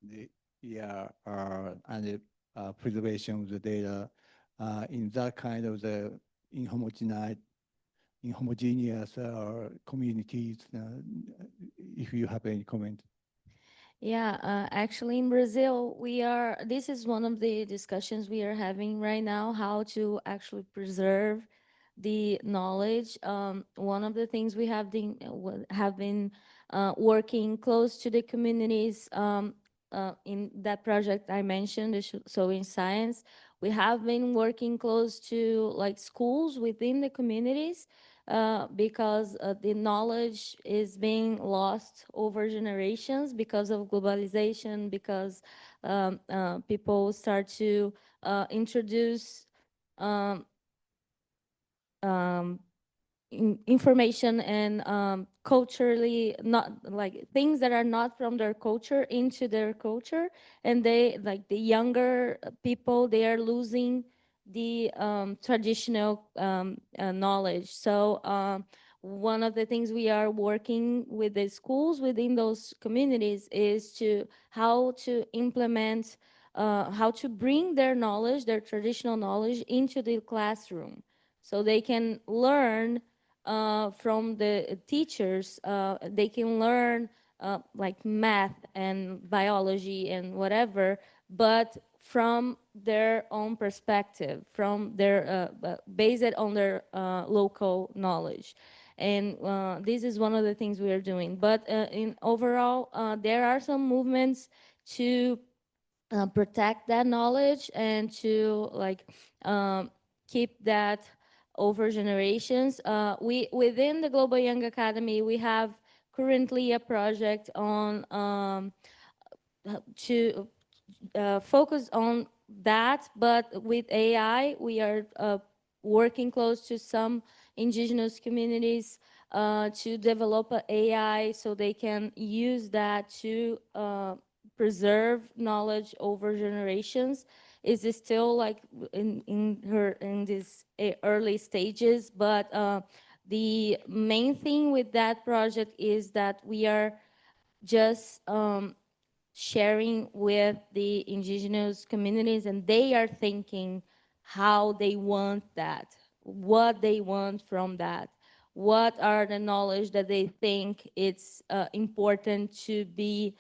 the and the preservation of the data in that kind of the inhomogeneous communities, if you have any comment. Yeah, actually in Brazil, this is one of the discussions we are having right now, how to actually preserve the knowledge. One of the things we have been working close to the communities in that project I mentioned, so in science, we have been working close to like schools within the communities because the knowledge is being lost over generations because of globalization, because people start to introduce um, um, information and culturally not like things that are not from their culture into their culture, and they like the younger people, they are losing the traditional knowledge. So one of the things we are working with the schools within those communities is to how to implement how to bring their knowledge, their traditional knowledge, into the classroom so they can learn from the teachers. They can learn like math and biology and whatever, but from their own perspective, from their based on their local knowledge. And this is one of the things we are doing. But in overall, there are some movements to protect that knowledge and to like keep that over generations. We within the Global Young Academy, we have currently a project on to focus on that, but with AI, we are working close to some indigenous communities to develop an AI so they can use that to preserve knowledge over generations. Is still like in these early stages, but the main thing with that project is that we are just sharing with the indigenous communities, and they are thinking how they want that, what they want from that, what are the knowledge that they think it's important to be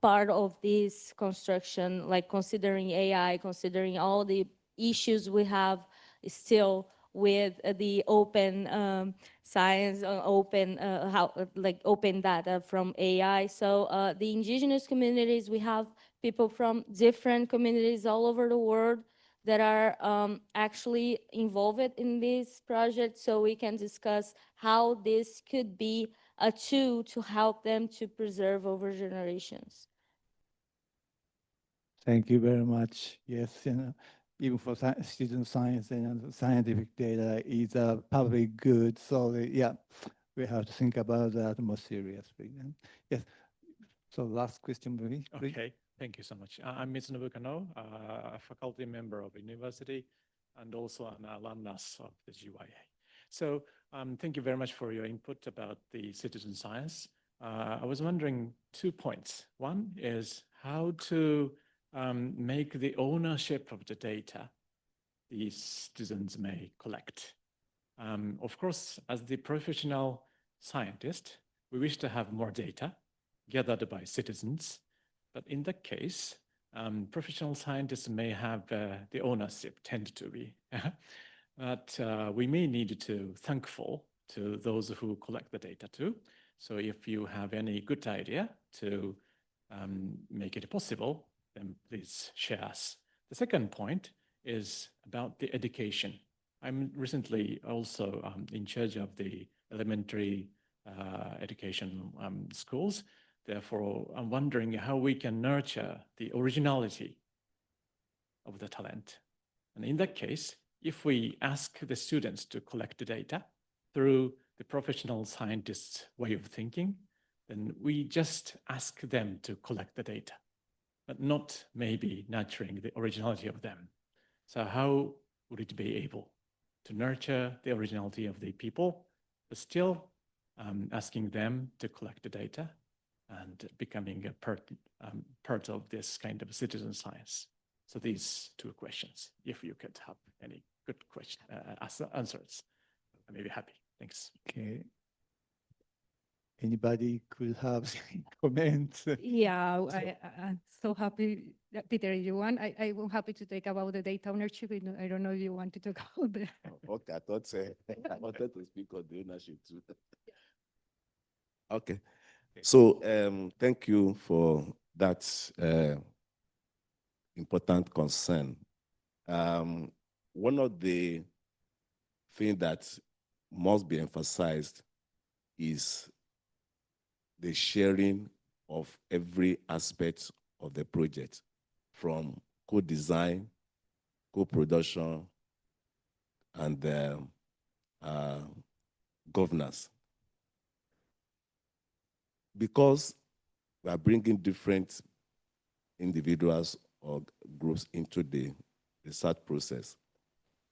part of this construction, like considering AI, considering all the issues we have still with the open science, open open data from AI. So the indigenous communities, we have people from different communities all over the world that are actually involved in this project, so we can discuss how this could be a tool to help them to preserve over generations. Thank you very much. Yes, even for citizen science and scientific data is a public good. So yeah, we have to think about that more seriously. Yes. So last question, please. Okay, thank you so much. I'm Mitsunobu Kano, a faculty member of the university and also an alumnus of the GYA. So thank you very much for your input about the citizen science. I was wondering 2 points. One is how to make the ownership of the data these citizens may collect. Of course, as the professional scientist, we wish to have more data gathered by citizens. But in that case, professional scientists may have the ownership, tend to be. But we may need to thankful to those who collect the data too. So if you have any good idea to make it possible, then please share us. The second point is about the education. I'm recently also in charge of the elementary education schools. Therefore, I'm wondering how we can nurture the originality of the talent. And in that case, if we ask the students to collect the data through the professional scientists' way of thinking, then we just ask them to collect the data. but not maybe nurturing the originality of them. So how would it be able to nurture the originality of the people, but still asking them to collect the data and becoming a part of this kind of citizen science? So these two questions, if you could have any good answers, I may be happy. Thanks. Okay. Anybody could have comments? Yeah, I'm so happy, Peter, you want, I'm happy to talk about the data ownership. I don't know if you want to talk about the. Okay, I thought I wanted to speak on the ownership too. Okay, so thank you for that important concern. One of the things that must be emphasized is the sharing of every aspect of the project, from co-design, co-production, and governance. Because we are bringing different individuals or groups into the research process,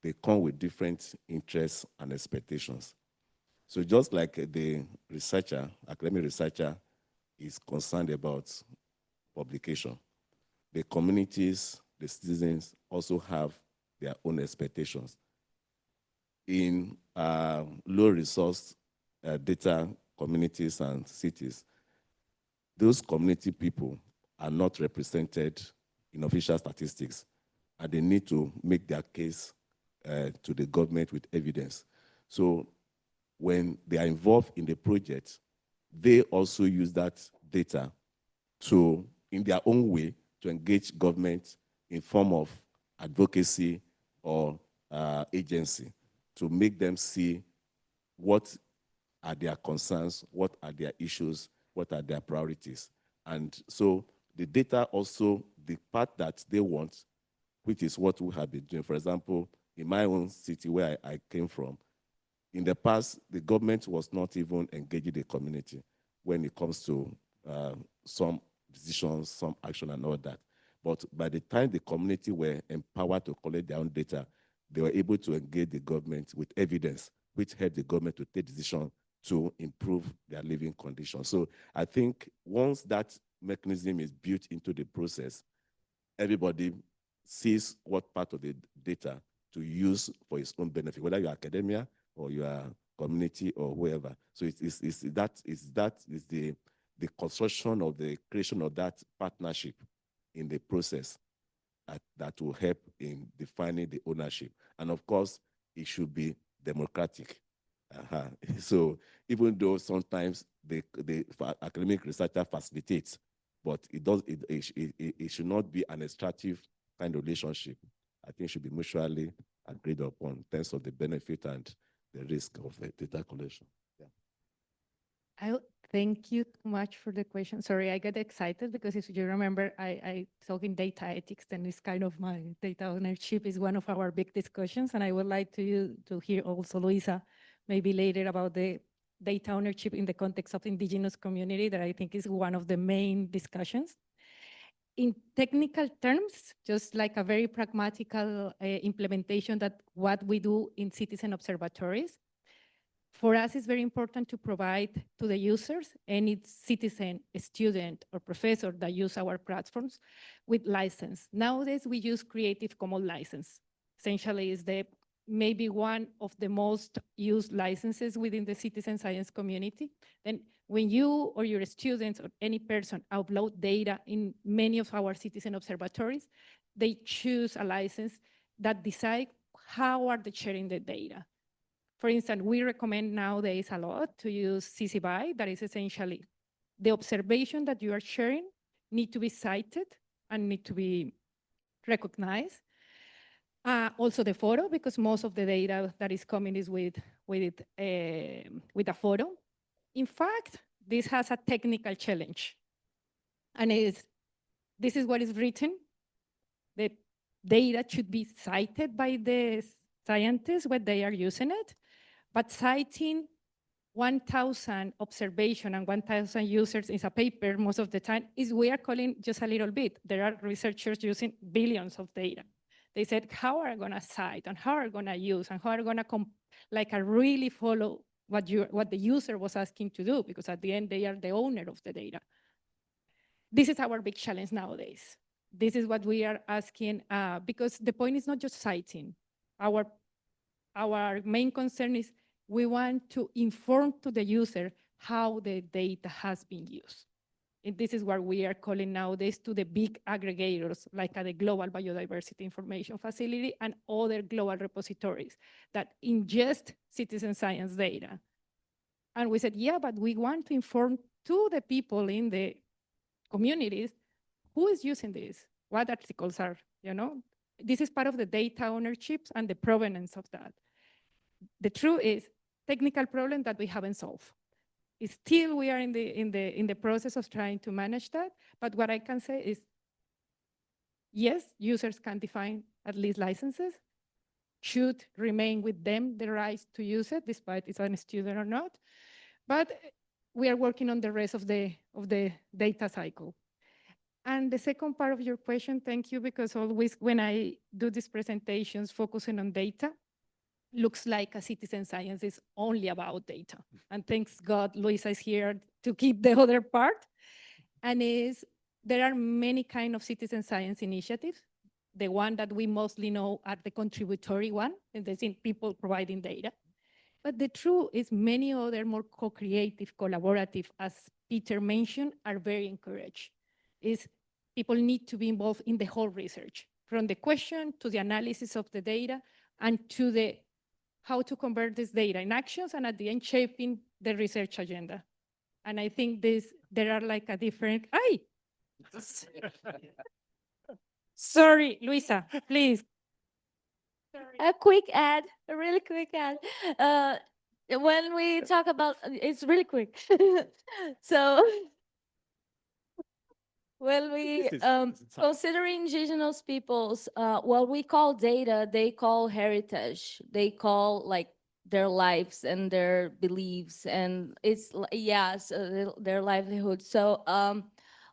they come with different interests and expectations. So just like the researcher, academic researcher, is concerned about publication, the communities, the citizens also have their own expectations. In low resource data communities and cities, those community people are not represented in official statistics, and they need to make their case to the government with evidence. So when they are involved in the project, they also use that data to, in their own way, to engage government in form of advocacy or agency, to make them see what are their concerns, what are their issues, what are their priorities. And so the data also, the part that they want, which is what we have been doing. For example, in my own city where I came from, in the past, the government was not even engaging the community when it comes to some decisions, some action and all that. But by the time the community were empowered to collect their own data, they were able to engage the government with evidence, which helped the government to take decisions to improve their living conditions. So I think once that mechanism is built into the process, everybody sees what part of the data to use for its own benefit, whether you're academia or your community or whoever. So the construction of the creation of that partnership in the process that will help in defining the ownership. And of course, it should be democratic. So even though sometimes the academic researcher facilitates, but it should not be an extractive kind of relationship. I think it should be mutually agreed upon in terms of the benefit and the risk of the data collection. Yeah. Thank you so much for the question. Sorry, I get excited because if you remember, I talk in data ethics, and it's kind of my data ownership is one of our big discussions. And I would like to hear also Luisa, maybe later, about the data ownership in the context of indigenous community, that I think is one of the main discussions. In technical terms, just like a very pragmatical implementation that what we do in citizen observatories, for us, it's very important to provide to the users, any citizen, student, or professor that use our platforms with license. Nowadays, we use Creative Commons license. Essentially, is maybe one of the most used licenses within the citizen science community. Then when you or your students or any person upload data in many of our citizen observatories, they choose a license that decide how are they sharing the data. For instance, we recommend nowadays a lot to use CC BY, that is essentially the observation that you are sharing need to be cited and need to be recognized. Also the photo, because most of the data that is coming is with a photo. In fact, this has a technical challenge. And this is what is written. The data should be cited by the scientists when they are using it. But citing 1,000 observation and 1,000 users is a paper most of the time is we are calling just a little bit. There are researchers using billions of data. They said, how are I going to cite and how are I going to use and how are I going to like I really follow what the user was asking to do, because at the end they are the owner of the data. This is our big challenge nowadays. This is what we are asking, because the point is not just citing. Our main concern is we want to inform to the user how the data has been used. And this is what we are calling nowadays to the big aggregators, like the Global Biodiversity Information Facility and other global repositories that ingest citizen science data. And we said, yeah, but we want to inform to the people in the communities who is using this, what articles are, This is part of the data ownership and the provenance of that. The truth is, technical problem that we haven't solved. Still, we are in the process of trying to manage that. But what I can say is, yes, users can define at least licenses, should remain with them the rights to use it, despite it's a student or not. But we are working on the rest of the data cycle. And the second part of your question, thank you, because always when I do these presentations focusing on data, looks like a citizen science is only about data. And thanks God, Luisa is here to keep the other part. And there are many kind of citizen science initiatives. The one that we mostly know are the contributory one, and there's people providing data. But the truth is many other more co-creative, collaborative, as Peter mentioned, are very encouraged. People need to be involved in the whole research, from the question to the analysis of the data and to the how to convert this data in actions, and at the end shaping the research agenda. And I think there are like a different, sorry, Luisa, please. A quick ad, a really quick ad. When we talk about, it's really quick. So when we consider indigenous peoples, what we call data, they call heritage. They call like their lives and their beliefs, and it's their livelihood. So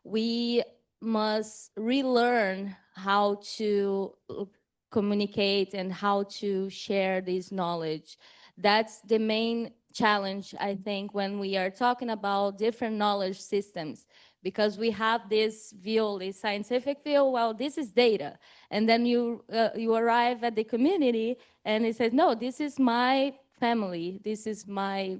we must relearn how to communicate and how to share this knowledge. That's the main challenge, I think, when we are talking about different knowledge systems, because we have this view, this scientific view, well, this is data. And then you arrive at the community and it says, no, this is my family, this is my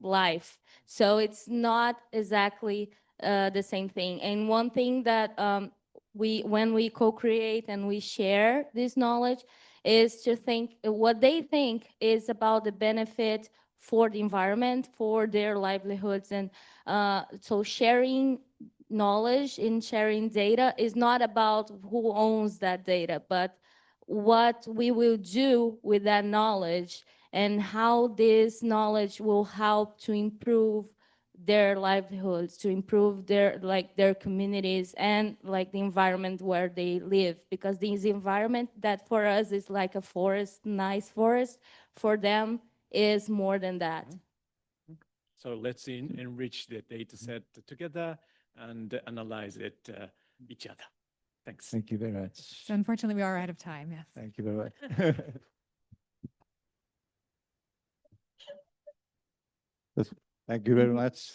life. So it's not exactly the same thing. And one thing that when we co-create and we share this knowledge is to think what they think is about the benefit for the environment, for their livelihoods. And so sharing knowledge and sharing data is not about who owns that data, but what we will do with that knowledge and how this knowledge will help to improve their livelihoods, to improve their communities and the environment where they live. Because this environment that for us is like a forest, nice forest, for them is more than that. So let's enrich the data set together and analyze it each other. Thanks. Thank you very much. So unfortunately, we are out of time, yes. Thank you very much. Thank you very much.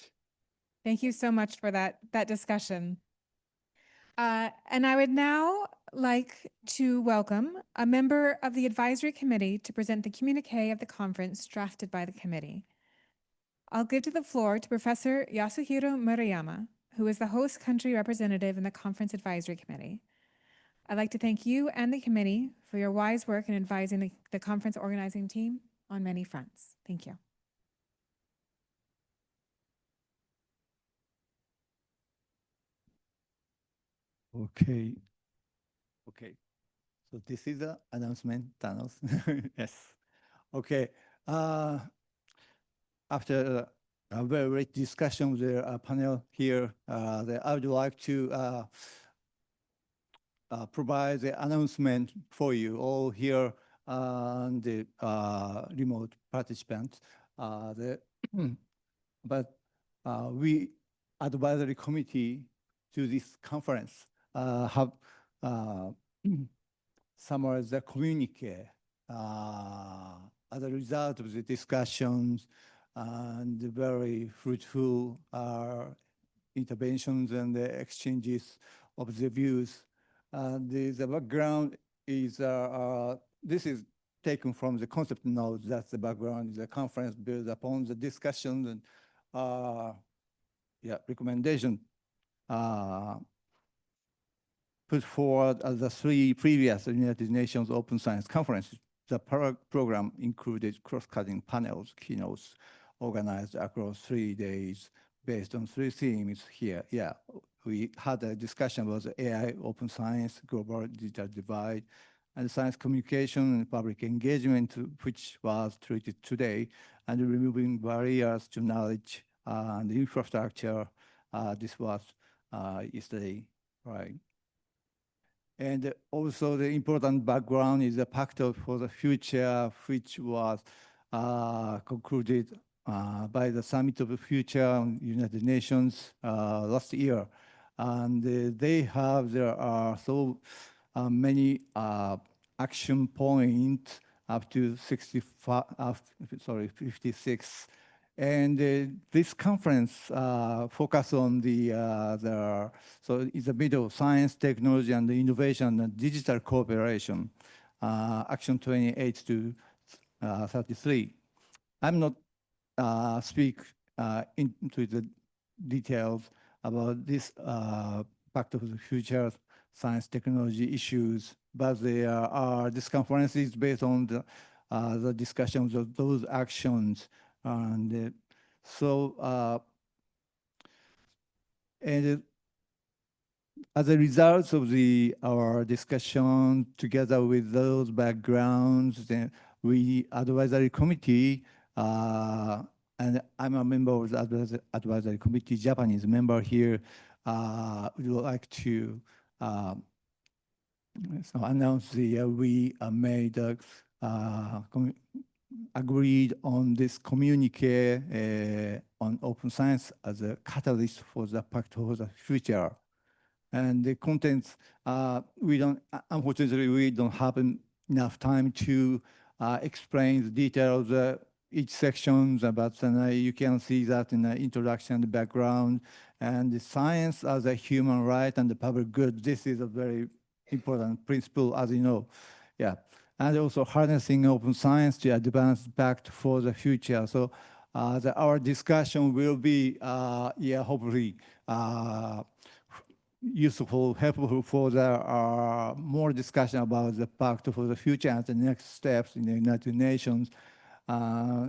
Thank you so much for that discussion. And I would now like to welcome a member of the advisory committee to present the communique of the conference drafted by the committee. I'll give the floor to Professor Yasuhiro Murayama, who is the host country representative in the conference advisory committee. I'd like to thank you and the committee for your wise work in advising the conference organizing team on many fronts. Thank you. Okay. So this is the announcement, Thanos. Yes. Okay. After a very rich discussion with the panel here, I would like to provide the announcement for you all here and the remote participants. but we advisory committee to this conference have summarized the communique as a result of the discussions and the very fruitful interventions and the exchanges of the views. The background is, this is taken from the concept notes. That's the background. The conference builds upon the discussions and recommendation put forward as the 3 previous United Nations Open Science Conferences. The program included cross-cutting panels, keynotes organized across 3 days based on 3 themes here. Yeah, we had a discussion about the AI, open science, global digital divide, and science communication and public engagement, which was treated today, and removing barriers to knowledge and infrastructure. This was yesterday, right? And also the important background is the Pact for the Future, which was concluded by the Summit of the Future United Nations last year. And there are so many action points up to 56. And this conference focus on so it's a bit of science, technology, and innovation and digital cooperation, action 28 to 33. I'm not speak into the details about this Pact of the Future science technology issues, but this conference is based on the discussions of those actions. And and as a result of our discussion together with those backgrounds, then we advisory committee, and I'm a member of the advisory committee, Japanese member here, we would like to announce we made agreed on this communique on open science as a catalyst for the Pact for the Future. And the contents, unfortunately, we don't have enough time to explain the details of each section, but you can see that in the introduction, the background, and the science as a human right and the public good. This is a very important principle, as you know. Yeah. And also harnessing open science to advance Pact for the Future. So our discussion will be, hopefully useful, helpful for the more discussion about the Pact for the Future and the next steps in the United Nations,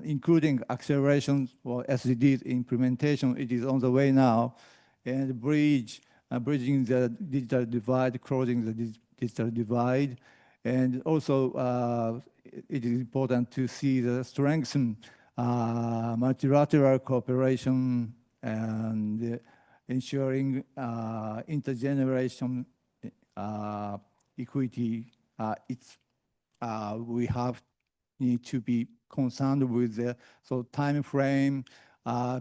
including acceleration for SDGs implementation. It is on the way now, and bridging the digital divide, closing the digital divide. And also, it is important to see the strengthen multilateral cooperation and ensuring intergeneration equity. We need to be concerned with the time frame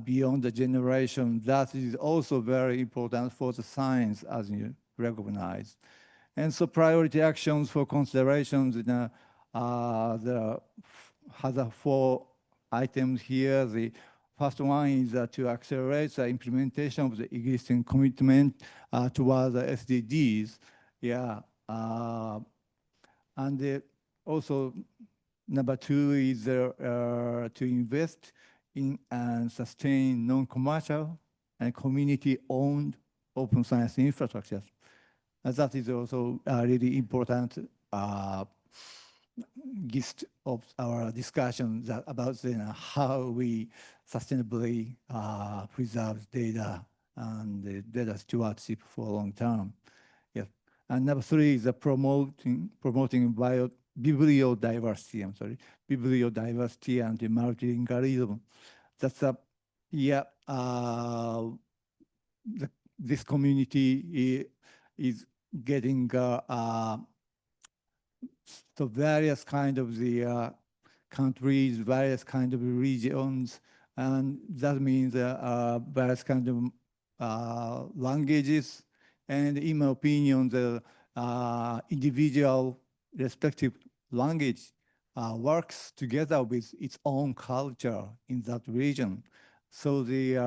beyond the generation. That is also very important for the science, as you recognize. And so priority actions for considerations there has 4 items here. The first one is to accelerate the implementation of the existing commitment towards the SDGs. Yeah. And also, number 2 is to invest in and sustain non-commercial and community-owned open science infrastructures. That is also a really important gist of our discussion about how we sustainably preserve data and the data stewardship for a long term. Yeah. And number 3 is promoting bibliodiversity. I'm sorry, bibliodiversity and the multilingualism. That's this community is getting so various kind of the countries, various kind of regions, And that means various kind of languages. And in my opinion, the individual respective language works together with its own culture in that region. So the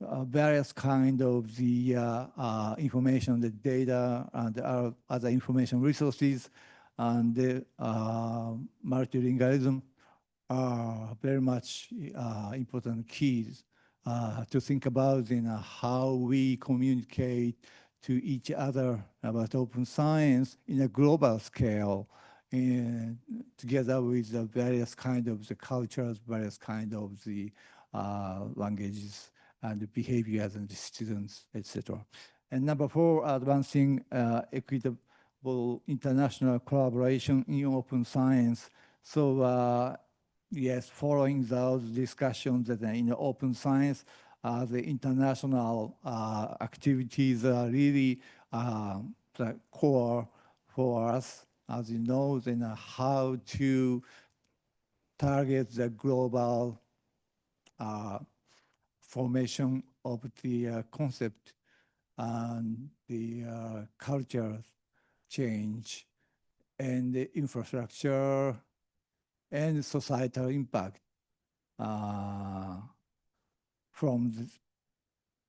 various kind of the information, the data, and other information resources, and the multilingualism are very much important keys to think about in how we communicate to each other about open science in a global scale, and together with the various kind of the cultures, various kind of the languages and the behaviors and the students, etc. And number 4, advancing equitable international collaboration in open science. So yes, following those discussions that in open science, the international activities are really the core for us, as you know, then how to target the global formation of the concept and the culture change and the infrastructure and societal impact from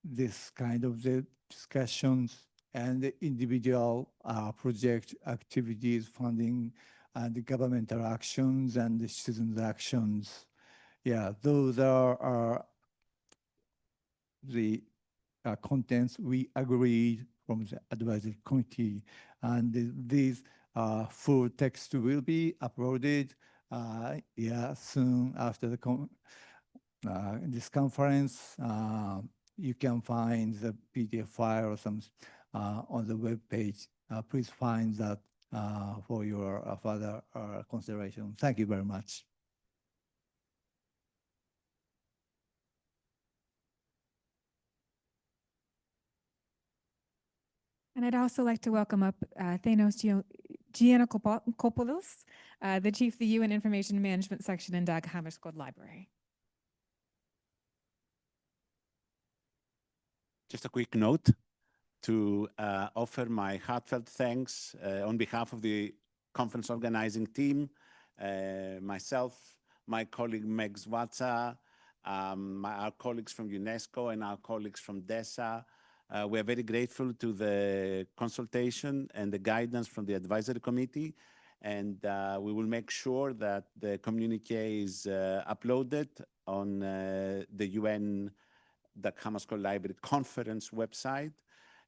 this kind of the discussions and the individual project activities, funding, and the governmental actions and the citizens' actions. Yeah, those are the contents we agreed from the advisory committee. And these full text will be uploaded soon after the this conference. You can find the PDF file or some on the web page. Please find that for your further consideration. Thank you very much. And I'd also like to welcome up Thanos Giannakopoulos, the Chief of the UN Information Management Section in Dag Hammarskjöld Library. Just a quick note to offer my heartfelt thanks on behalf of the conference organizing team, myself, my colleague Meg Zwata, our colleagues from UNESCO and our colleagues from DESA. We are very grateful to the consultation and the guidance from the advisory committee, and we will make sure that the communique is uploaded on the UN Dag Hammarskjöld Library conference website,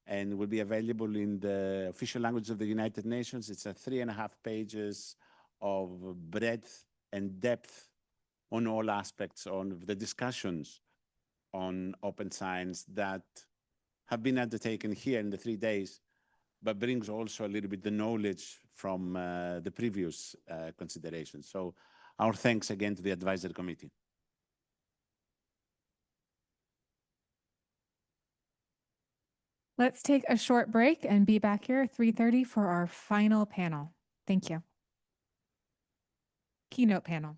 and will be available in the official language of the United Nations. It's 3.5 pages of breadth and depth on all aspects of the discussions on open science that have been undertaken here in the 3 days, but brings also a little bit the knowledge from the previous considerations. So our thanks again to the advisory committee. Let's take a short break and be back here at 3:30 for our final panel. Thank you. Keynote panel.